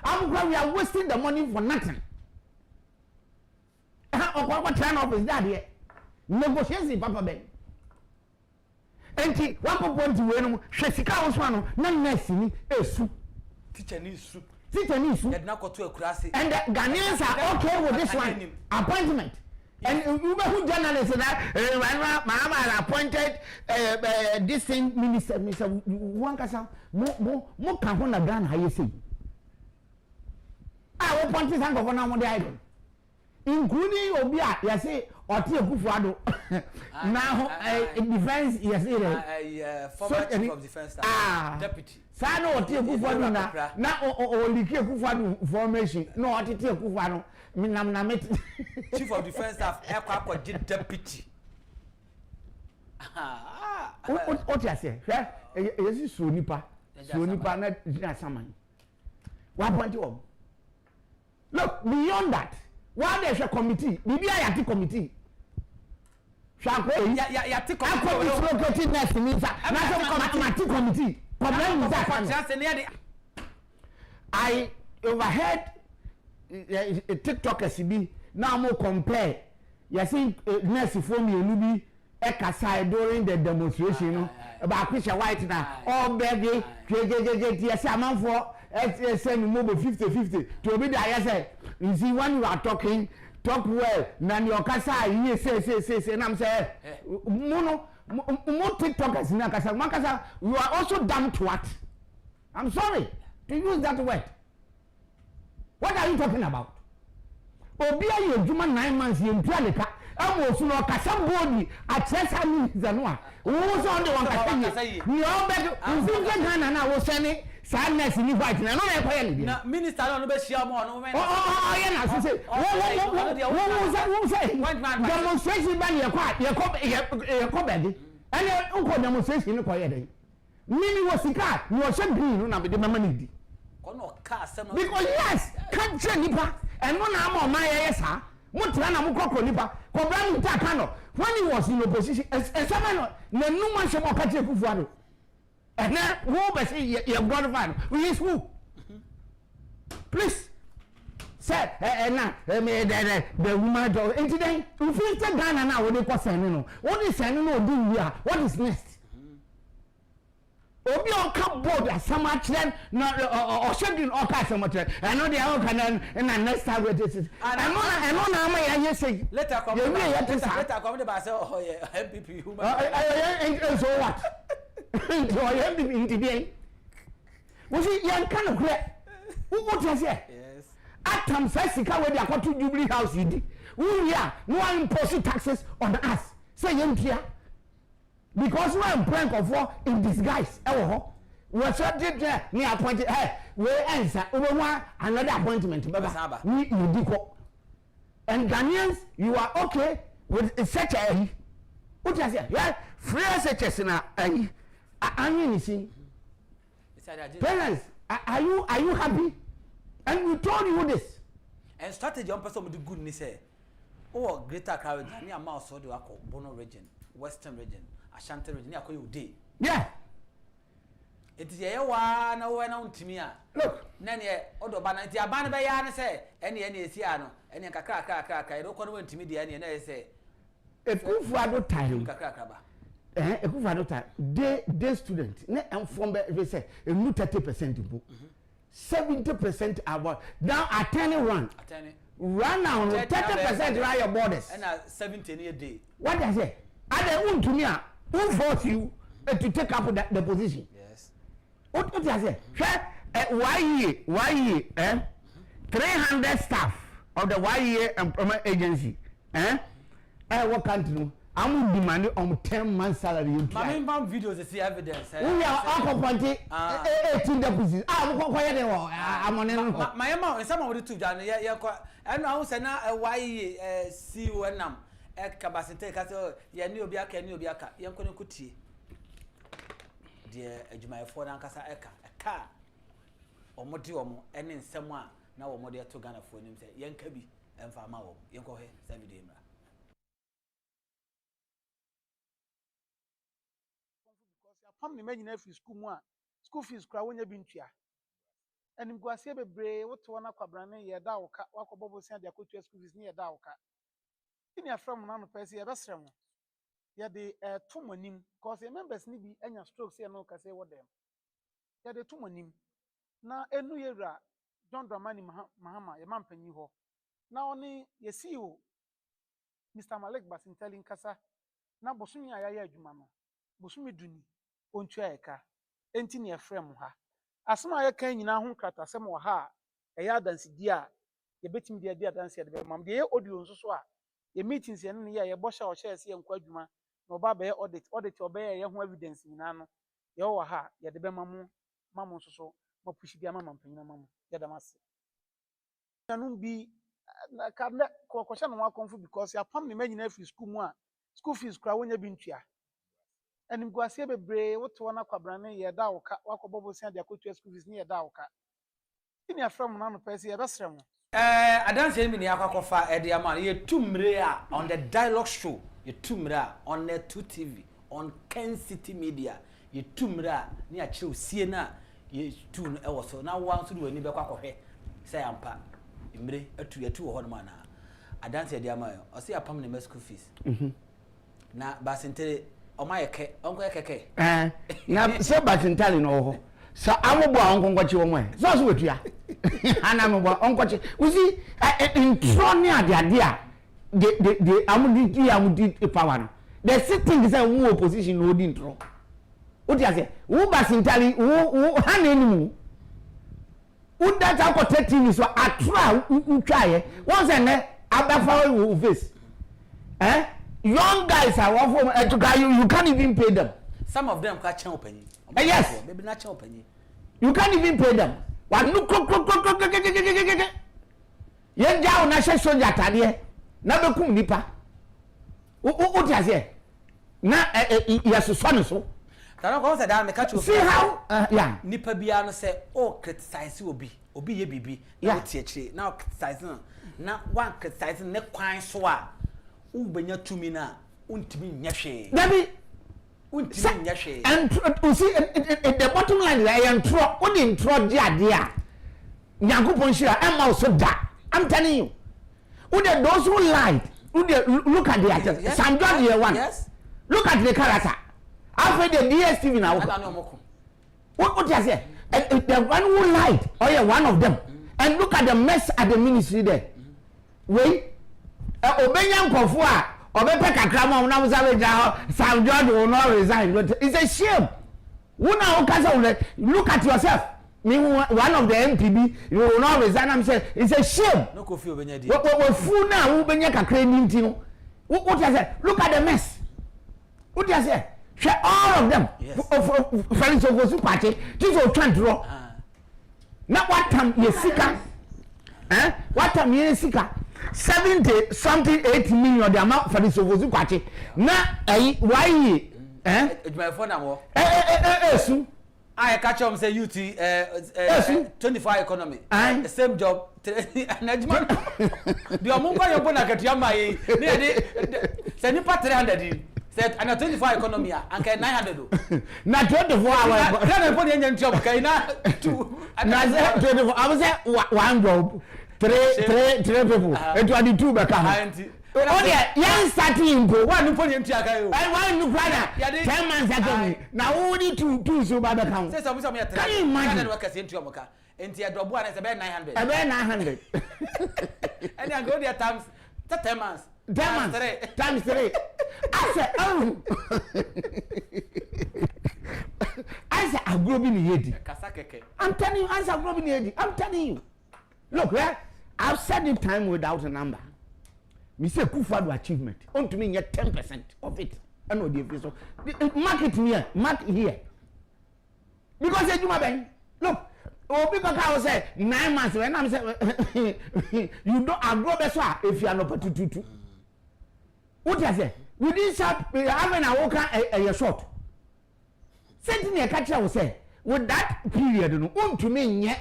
We are wasting the money for nothing. What kind of is that here? Negotiation, Papa Ben. And what point to win? Shesika was one, no nursing, a soup. Teacher needs soup. And the Ghanaians are okay with this one appointment. And you know who journalists that Mama appointed this thing minister Wankasa more can hold a gun. How you see? I will point this hand of one idol, including Obia. You say or akufo-addo. Now defense. Yes, former chief of defense staff, deputy. Sano or akufo-addo na o like akufo-addo formation. No, or akufo-addo. Chief of defense staff, Ekwa deputy. What you say? Yes, is Sunipa na Saman. 1.1. Look, beyond that, why there's a committee? Maybe I have a committee. Located next to me, national committee. Problem is that I overheard a TikToker be now more compare. You see, nurse for me, Luby, Ekasai during the demonstration about Christian White now. All baby, yes, I'm for send mobile 50-50 to be there. Yes, you see, when you are talk well, Nan your Kasa, you say, and I'm saying, more TikTokers in Akasa, you are also dumb to what? I'm sorry to use that word. What are you talking about? Obia you human 9 months in Pianica. I'm also not Casabodi at Sesame Zanua. Who's on the one? You all better. I was sending sadness ni white na no na ekoye ne na minister no be shia mo no men yeah na so say wo say demonstration ba ne ye ko bedi ene unko demonstration ni ko ye dey mini wo sika ni o she green no na be de mama ni di kono ka asem because yes kan che nipa eno na ma o ma ye sa mutra na mukoko nipa ko bra mu ta kan no when he was in opposition no na numa hye mo ka che Akufo-Addo ene wo be say ye godfather we is who please say na me the woman do incident we feel te Ghana na wo dey ko send no what is send no do we are what is next obi on come board asama kire na o schedule o ka asama kire eno dey o kan na next time we this eno na ama ya say later come the ba say oh yeah MPP human so what so MPP intibi we see yan kan of clear what you say yes atam say sika we dey akoto Jubilee House yidi we here no one impose taxes on us say yentia because we are prank of war in disguise we said there ni appointed we answer we want another appointment baba we diko and Ghanaians you are okay with such a what you say yeah free such na I mean see parents are you happy and we told you this and strategy on person do good ni say oh greater crowd ni ama so de akọ Bono region western region Ashanti region ni akoye ode yeah it is ye wa na wo na untimi a look na ne odo ba na ti aba na be ya ne se ene esi a no ene kakra ro kono untimi de ene na say Akufo-Addo time kakra ba Akufo-Addo time they student ne inform be say enu 30% bu 70% about now attending run now 30% right your borders and 70 a day what I say I don't to me who force you to take up the position yes what I say why 300 staff of the YEA employment agency what country I'm demanding on 10 months salary. My main videos is evidence. We are occupancy 18 deposits. I'm on it. My amount is some of the two. I know I why see when I'm at capacity. Ya new biaka, young Kuti. Dear Ejuma for Nankasa Eka, a car or Motiomo, and in someone now or Modia to Ghana for him, say, Young Kabi and Farmao, Yanko, 7 days. Pam ni menyi na fi school mu a school fees kra wonya bi ntua enim guase bebre woto na kwabrane ye da woka wakobobo sia de akotua school fees ni ye da woka ini afram na no pese ye besrem ye de tomonim cause the members ni bi anya stroke say no ka say wo dem ye de tomonim na enu yewra John Dramani Mahama ye mampanyi ho na oni ye CEO Mr. Malik Basinteli nkasa na bosumi ayaya adwuma no bosumi duni ontua eka enti ne efrem ha asema ye kan nyina ho krata asem wo ha eya adansidi a ye betimi de adi adansi de be mam de ye audio nso so a ye meetings ye ne ye bo sha o sha se ye nkwa adwuma na oba be audit oba ye ho evidence nyina no ye wo ha ye de be mamu nso so mapushi bia mama mpanyina mamu ye da mase nanu bi ka na ko sha no akonfu because ya pam ne manyina fi school mu a school fees kra wonya bi ntua enim guase bebre woto na kwabrane ye da woka wakobobo sia de akotua school fees ni ye da woka ini afram na no pese ye besrem adanse emi ni akwakofa e de ama ye tumre a on the dialogue show ye tumre a on the 2TV on Kencity Media ye tumre a ni a kire osie na ye tu no e wo so na wa nso de wani be kwakohwe say ampa imre atu ho no ma na adanse de ama o se apam ne school fees na basentere omayeke onko ekeke na se Basintali no ho sa amobo onkonkwachi wo mo so so wetua ana mobo onkochi we see intro ni ade a the amudi power no the sitting say who opposition no di intro what you say who Basintali who hanenu who that akota TV so atra utwaye once and abafa wo face young guys are one you can't even pay them. Some of them catch open. Yes. Maybe not open. You can't even pay them. One look, yen jaw na she soldier tade na bekum nipa. O ti ase na yes so. Tano ko say da me catch you. See how yeah. Nipa bia no say criticize obi ye bibi na tie kire na criticize na one criticize ne kwan so a ubenya tumi na untimi nyahwe. Dabi untimi nyahwe. And you see the bottom line is I am tro o di ntro di ade a Nyankopon shira am also da. I'm telling you. Those who lied, look at the actor. Yes. Sam John year one. Yes. Look at the character. After the DSTV now. What you say? The one who lied, or yeah, one of them. And look at the mess at the ministry there. Wait. Obenyan Kofua, Obepe Kakrama, Sam John will not resign. It's a shame. Look at yourself. One of the MPB, you will not resign. I'm saying it's a shame. No coffee over there. What fool now? Who been your crazy? What you say? Look at the mess. What you say? Share all of them. Friends of the party. This will try to draw. Now what time you sika? What time you sika? 70 something 80 million the amount for the Sovozu party. Now why? My phone number. Soon. I catch up say UT 24 economy. The same job. Management. The amunga yo bona ketia mai. Say ni pa 300. Said and 24 economy and 900. Na 24 hours. Na pon yen job kai na 2. Na 24 I say one job. Three people. It was the two back. Oh yeah, young starting go. One pon yen tia kai o. I want to brother. 10 months ago. Now only two so bad account. Say some me 3. Can you imagine? Workers into Amoka. Enti adobo na say 900. About 900. And I go there times 10 months. 10 months. Times 3. I said, oh. I said, I'm growing the head. I'm telling you, I'm growing the head. I'm telling you. Look, I've said it time without a number. Me say akufo-addo achievement. On to me get 10% of it. I know the official. Mark it here. Mark here. Because Ejuma Ben, look, because I was say 9 months when I'm saying you don't grow better if you are not to. What you say? We didn't start having a walker a short. Something a catcher will say with that period, on to me yet.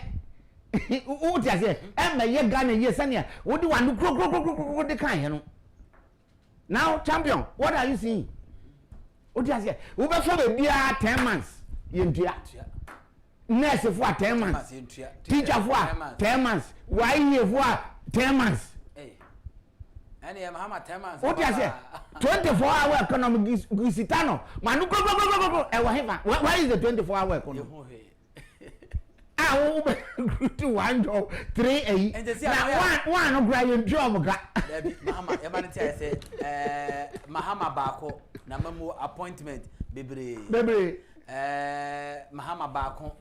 What you say? And my Ghana yes and yeah. What do you want to grow the kind? Now, champion, what are you seeing? What you say? We will be 10 months. Nurse for 10 months. Teacher for 10 months. Why for 10 months? And I am 10 months. What you say? 24-hour economy Gusitano. Manu go. Why is the 24-hour economy? I will do 1 job, 3 8. Now one grind job. Mahama, Emanity say, Mahama Bako, Namamu appointment, Baby. Mahama Bako,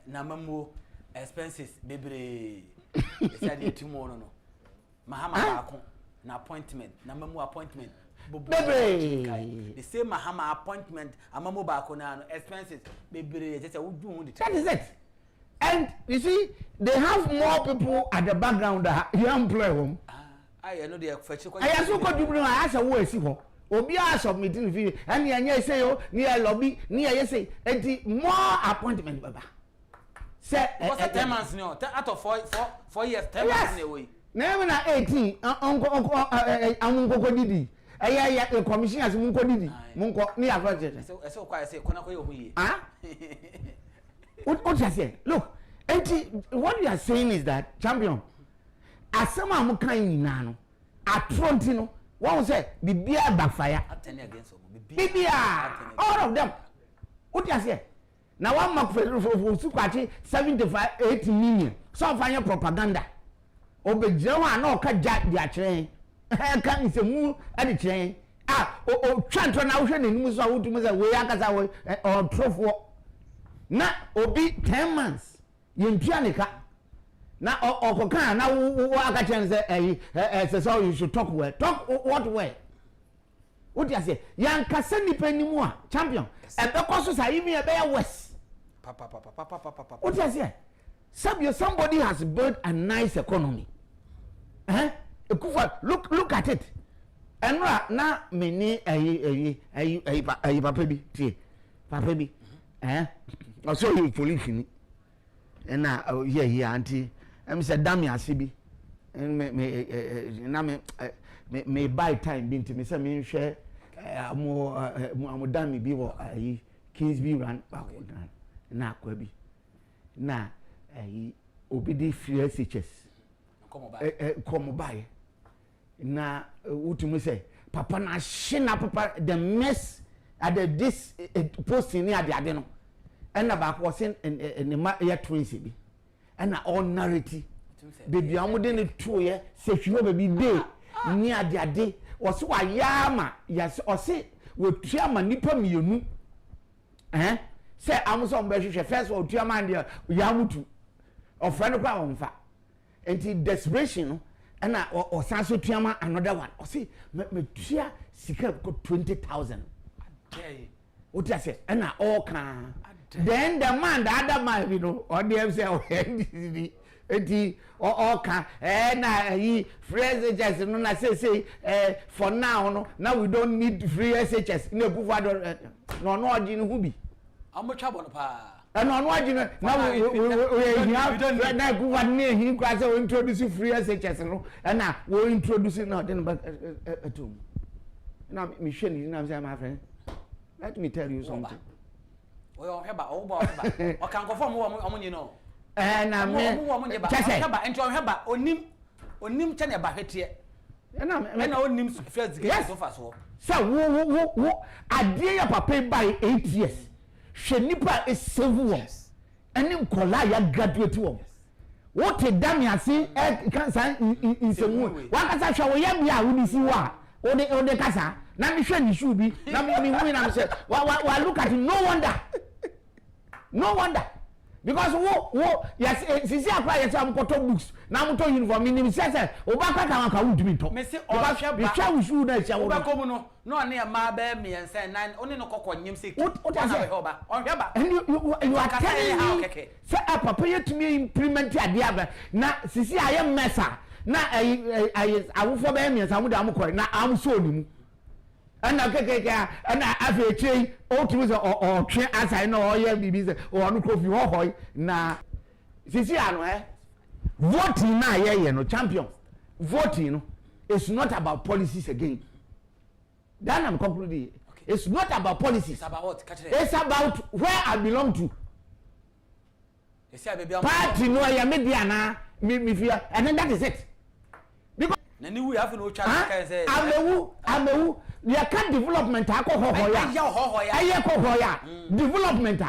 Namamu expenses, Baby. Said tomorrow. Mahama Bako, an appointment, Namamu appointment. The same Mahama appointment, Amamu Bako now expenses, Baby. Just a wood. That is it. And you see, they have more people at the background that you employ them. I know they are fetching. I also got to bring my way, see what. Obi are submitting fee, and you say, oh, near lobby, near you say, and more appointment, Baba. Say, 10 months, no, out of 4 years, 10 months away. Never 18, Uncle Didi. I commission as Munko Didi, Munko, near project. So quite say, Konako, ah? What you say? Look, what you are saying is that, champion, as someone kind nano, at Frontino, one say, the beer backfire. Beer, all of them. What you say? Now, one mark for Sukachi, 75, 80 million. So, find propaganda. Obejawa, no, cut jack their train. Can is a move at the train. Chanton ocean in Musa, who to Musa, Wayakaza, or Trofo. Na obi 10 months yempianika na okoka na wo aka chen say so you should talk well what way what you say yan kasa nipa nimu a champion e be koso sa even e be west What you say? Somebody has built a nice economy. Look at it. And na many papa bi I saw you police ni and yeah auntie I'm said damn ya sibi and me buy time binti me say me share mo damn bi wo kids bi run back na kwa bi na obi di free SHS come buy na utumu say papa na shina papa the mess at the this posting near the ade no and about was in the year twins bi and all narrative baby amude ne two year say you baby day near the ade was wa yama yes or say we tuama nipa mienu say amuso mbe hwehwe first wa tuama and yamutu of friend kwa onfa enti desperation no and or sanso tuama another one or say me tua sika ko 20,000 what I say and all can then the man the other man you know or them say enti all can na he free SHS no na say for now no now we don't need free SHS na akufo-addo no oji no hu bi amotwa bon pa and on what you know now we have na akufo-addo na he kwa say we introduce free SHS no and now we introduce now then but atom now me share ni na say my friend let me tell you something o heba o ba o kan ko form wo nyi no na me heba enti o heba onim che ne ba hwetie na onim first get so far so wo ade ya papa by 8 years hwe nipa is 7 years eni nkola ya graduate wo what dam ya si kan san insemu wa kasa hwe wo ya bia wo ni si wa o de kasa na me hwe ni shoe bi na me hu na me say wa look at no wonder because wo yes sisi akwa yes am koto books na am to uniform ni say obaka ka wudumi to me say o hwe ba twa wusu na sia wo obaka mu no no ne ma ba me ense nan oni no kokko nyim se what I say o hwe ba and you are telling me say papa yet me implement ade aba na sisi aye mesa na awufo ba me ense amuda am kore na am so ni mu ana kekeke ana afeche o tumi se o twe asai na o ye bibi se o anu kofi ho hoy na sisi anu voting na ye no champion voting no it's not about policies again then I'm concluding it's not about policies it's about what it's about where I belong to party no ya media na me fear and then that is it because na ni we have no chance can say amewu ya can development akohoho ya aye kohoya development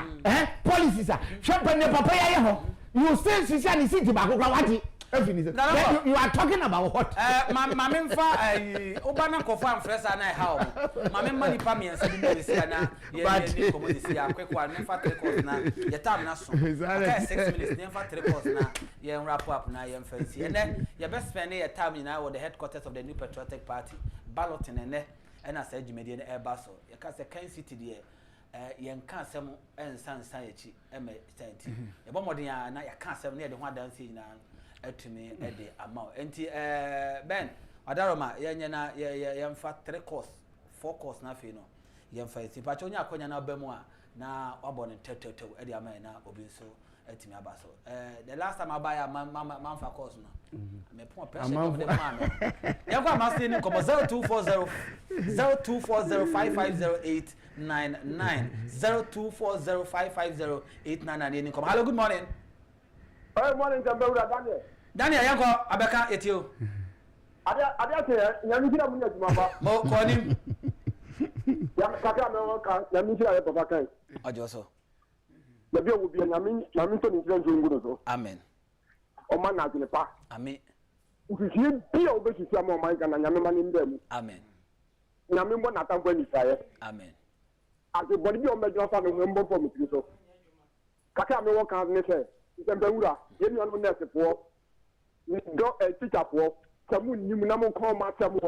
policies champagne papa ya ho you say sisi ni city ba kokwa wati you are talking about what mama mfa obana kofo amfresa na how mama mani pa me ensa bi si na ye komodisi akwekwa na fa 3 course na ye tam na so okay 6 minutes na fa 3 course na ye wrap up na ye mfansi ene ye best spend ye time na with the headquarters of the New Patriotic Party balloting ene na say Jimedie na eba so ye ka say Kencity de ye nka asem ensansan yachi eme senti ye bomodin ya na ye ka asem na ye de ho adanse nyina etumi ede amount enti Ben adaroma yenye na yemfa 3 course 4 course na fe no yemfa eti pa cho nya akonya na ba mu a na wabo ne tetetew ede amai na obi nso etumi aba so the last time I buy a man for course no me pon pressure of the man ya kwa master ni komo 0240550899 0240550899 ni komo hello good morning. Good morning, Daniel. Daniel, yanko abeka etio. Adia se nyamijira munya jumaba. Mo konim. Ya kaka me ka nyamijira ye papa kai. Ajoso. Ya bi obi nyaminto ni ngira ngungu so. Amen. O man na jine pa. Amen. Ufisie bi o be sisi ama o man kana nyame mani ndem. Amen. Nyame mbo na tambo ni saye. Amen. Ase body bi o mejo fa no mbo for mi so. Kaka me wo kan ne se. Ntembewura yemi anu nurse po do teacher po samu nimu na mo ko ma samu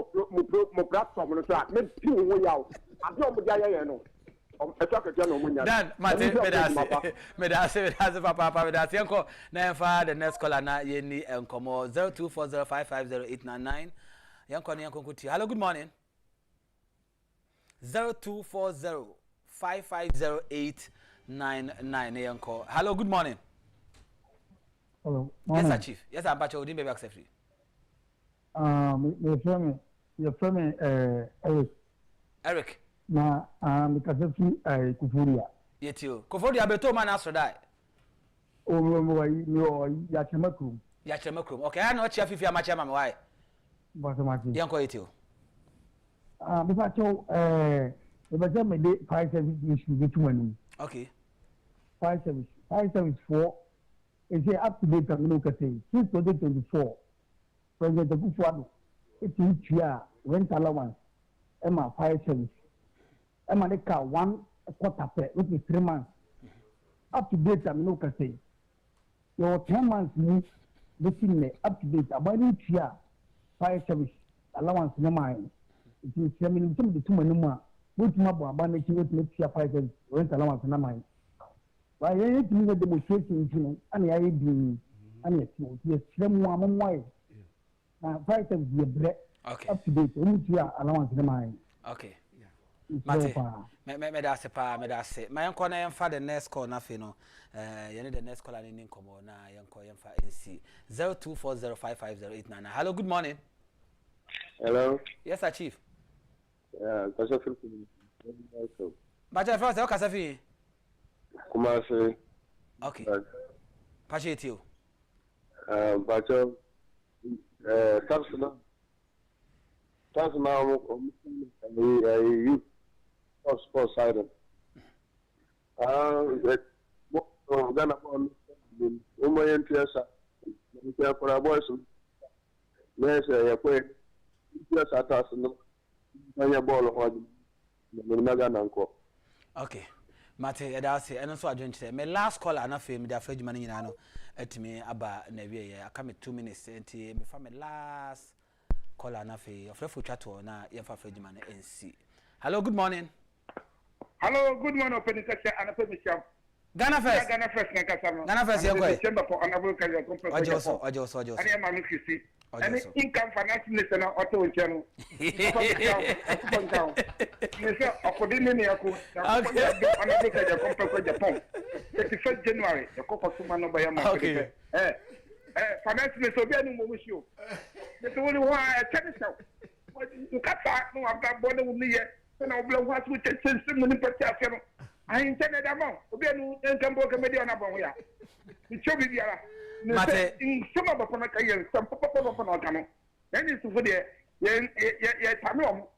mo platform no so a me pi wo yawo ade o mo dia ye no Dan, Mate, Medase, Papa, Medase, Uncle, Nafa, the next caller, na Yeni, and Como 0240550899. Yanko Kuti. Hello, good morning. 0240550899. Yanko. Hello, good morning. Hello. Yes, sir, Chief. Yes, I'm Pacho. Didn't be back safely. Your friend, Eric. Na mikasefi kufuria. Yetio. Kufuria beto man aso die. Ya chemakrum. Ya chemakrum. Okay, I know chia fifi amache mama why? Basamati. Yanko yetio. Before cho the me de fire service issue between. Okay. Fire service 4 is up to date and look at it. Since 2024, President Akufo-Addo, it's each year rent allowance. Emma fire service. Emma they car 1 quarter pay, which is 3 months. Up to date and look at it. Your 10 months need the up to date about each year fire service allowance no mind. It is some of the 2 months. Which mabo abandoned with next year fire service rent allowance no mind. Why you need to demonstration and I be and yes, them one way. Fire service be bread. Okay. Up to date, each year allowance no mind. Okay. Mate, me da se pa, me da se. My uncle na yemfa the next call na fe no. You need the next call and in komo na yanko yemfa NC 0240550899. Hello, good morning. Hello. Yes, sir, Chief. Kasafi. Bacha first, o Kasafi. Kumasi. Okay. Pache tio. Bacha that's now you sports side. Then upon my interest, for our boys, yes, I play. Yes, I toss no ball of okay. Mate, that's and also I joined today. My last call, and I feel me the fridge money in ano at me about Nevia. I come 2 minutes and me from my last call and I feel of refu chat na yefa fridge money NC. Hello, good morning. Hello, good morning, open section and open Michelle. Ghana first, Ghana first, you're Chamber for honorable Kaja. I am a Christy. And income financial listener, Otto channel. According to honorable Kaja, 31st January, the Coco Sumano by Yama. Okay. Financial listener, wish you. That's only why I tell you so. You got that, no, I've got border with me yet. And I'll blow what we can send some money per channel. I intended that amount. We are come back and on about here. It should be there. In some of the Panaka, some papa Panaka. Then it's for the Tamil.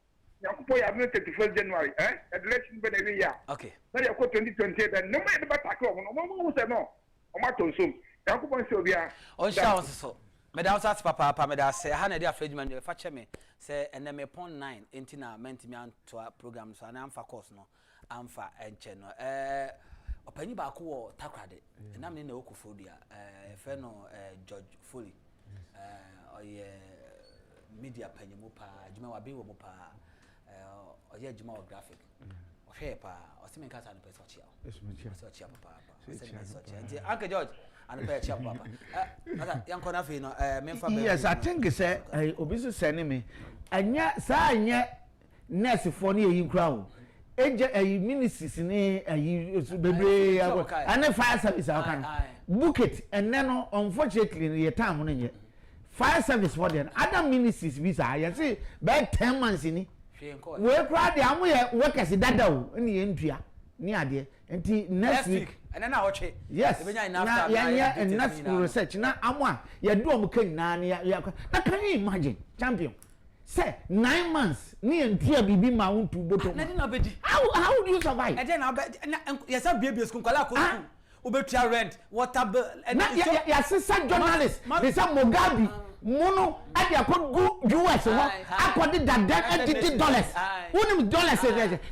Yakupo have noted to 1st January, election been every year. Okay. Now you got 2028 and no matter what I call, no one will no. Omato soon. Yakupo Sylvia. On chance so. Madam Sats Papa, Madam say, Hannah, dear Fredman, you fetch me, say, and then me upon 9, intina, mentimian to our program, so I'm for course no. Amfa and channel opani ba ko takrade na me na okufodia feno George Foley oye media panyimu pa juma wa bi wo pa oye juma wa graphic o hwe pa o se men kasa no pese ochia o chia papa se men so chia nti Uncle George and pay chia papa yanko na fe no memfa be. Yes, I think say obisu send me anya sa anya nurse for na yin kra ministries ni bebre and fire service can book it and then unfortunately your time no fire service for them other ministries visa you see by 10 months ni we crowd the am workers dada o ni entua ni ade enti next week and then I watch it. Yes, and that's research na amwa ya do am kan na na can you imagine champion say 9 months ni entia bibi ma untu boto how would you survive and then yes baby school kwala ko school obetua rent water bill and ya sister journalist they say Mugabe mono ade akod US ho akodi that dollars unim dollars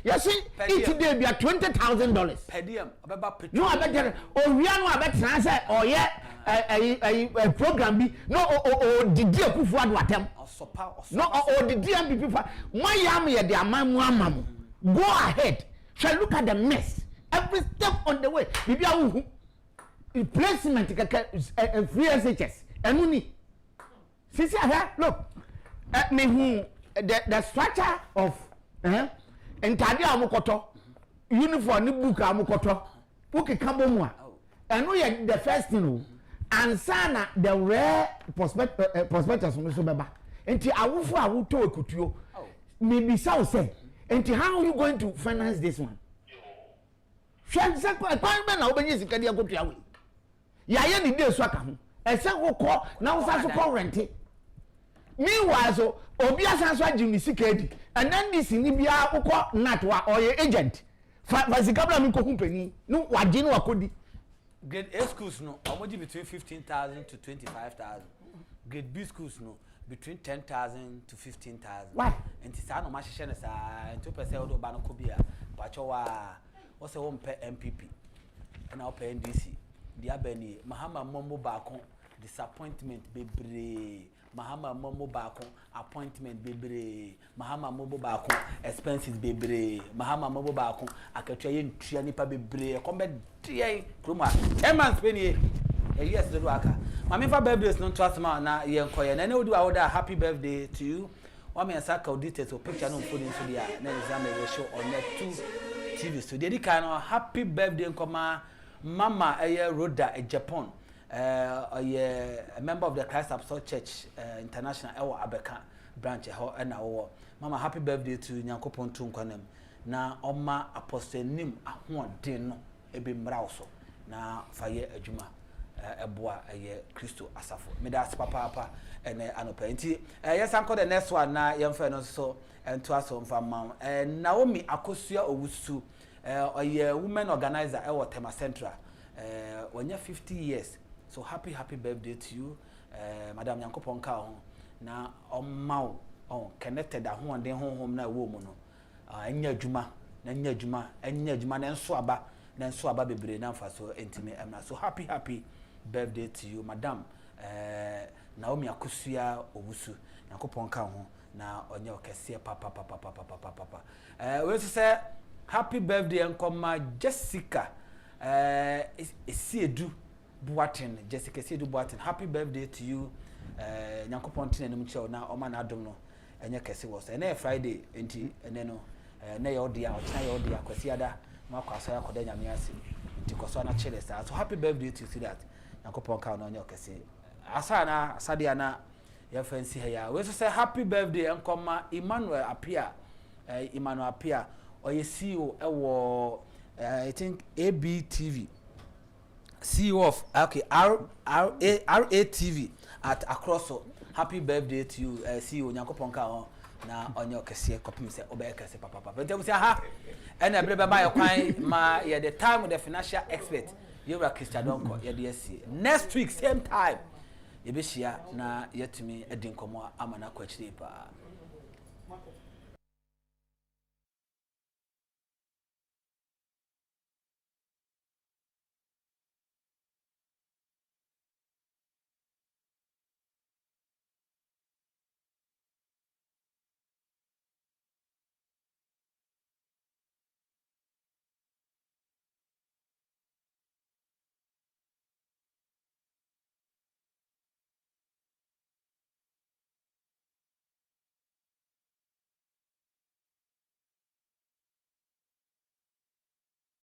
you see each day be $20,000 per diem obeba no abet owia no abet say oye a program bi no o didi Akufo-Addo atem no o didi am people my yam ye de amamu amamu go ahead Shall look at the mess. Every step on the way. Bibi awu replacement free SHS. Enuni. See, look. Me who the structure of entade amukoto uniform ni book amukoto book kamomwa. Enu ye the first thing. Ansana the rare prospectus so beba. Enti awufo awuto ekutuo. Maybe so say. Enti how are you going to finance this one? Exactly. Appointment na obenye sika dia gotua we. Ya ye ni dey so aka ho. Ese wo ko na wo sa so ko rent. Meanwhile so obi asan so agim ni sika di. And then this ni bia wo ko natwa or your agent. Fa sika bla mi ko company. No waje no akodi. Grade A schools no omoji between 15,000 to 25,000. Grade B schools no between 10,000 to 15,000. Why? Enti sa no ma hye ne sa enti pese wo do ba no ko bia pacho wa wo se wo mpe MPP na wo pe NDC dia bani Mahama Mombo Bakon disappointment bebre Mahama Mombo Bakon appointment bebre Mahama Mombo Bakon expenses bebre Mahama Mombo Bakon akatwa ye ntua nipa bebre kombe die kroma eman speni yes do aka mama fa birthdays no trust ma na ye nkoye na ne odi wa woda happy birthday to you wa me saka details o picture no phone so dia na exam we show on net 2 TV so dey kind of happy birthday nkoma mama Rhoda Agyapong a member of the Christ Apostolic Church International ewo Abeka branch ho na wo mama happy birthday to Nyankopon tu nkwanem na oma apostle nim ahoden no ebe mrawo so na faye adwuma eboa Kristo asafo me da papa ene anopa nti yes anko the next one na yemfa no so ento aso mfa mam Naomi Akosua Owusu women organizer at Tema Central when you're 50 years so happy birthday to you Madam Yankopon ka ho na omma on connected a ho den hom na wo mu no anya adwuma na anya adwuma na nso aba bebre na mfa so entime emna so happy birthday to you Madam Naomi Akosua Owusu Yankopon ka ho na onye okese papa we say happy birthday nkoma Jessica Esiedu Boatin Jessica Esiedu Boatin happy birthday to you Nyankopon tin enum che na oma na adom no enye kese wo say na Friday enti ene no na ye odia o cha ye odia kwasi ada makwaso ya koda nyame ase enti koso na chile sa so happy birthday to you see that Nyankopon ka na onye kese asana asadia na ya fancy here we say happy birthday nkoma Emmanuel Apia or a CEO I think ABTV CEO of RATV at Acrosso happy birthday to you CEO Nyankopon ka na onyo kese kopim se obe kese papa but dem say ha and e brebe ba yakwan ma ye the time with the financial expert you were Christian Donko ye dey see next week same time ye be shia na yetumi edin komo amana kwachire pa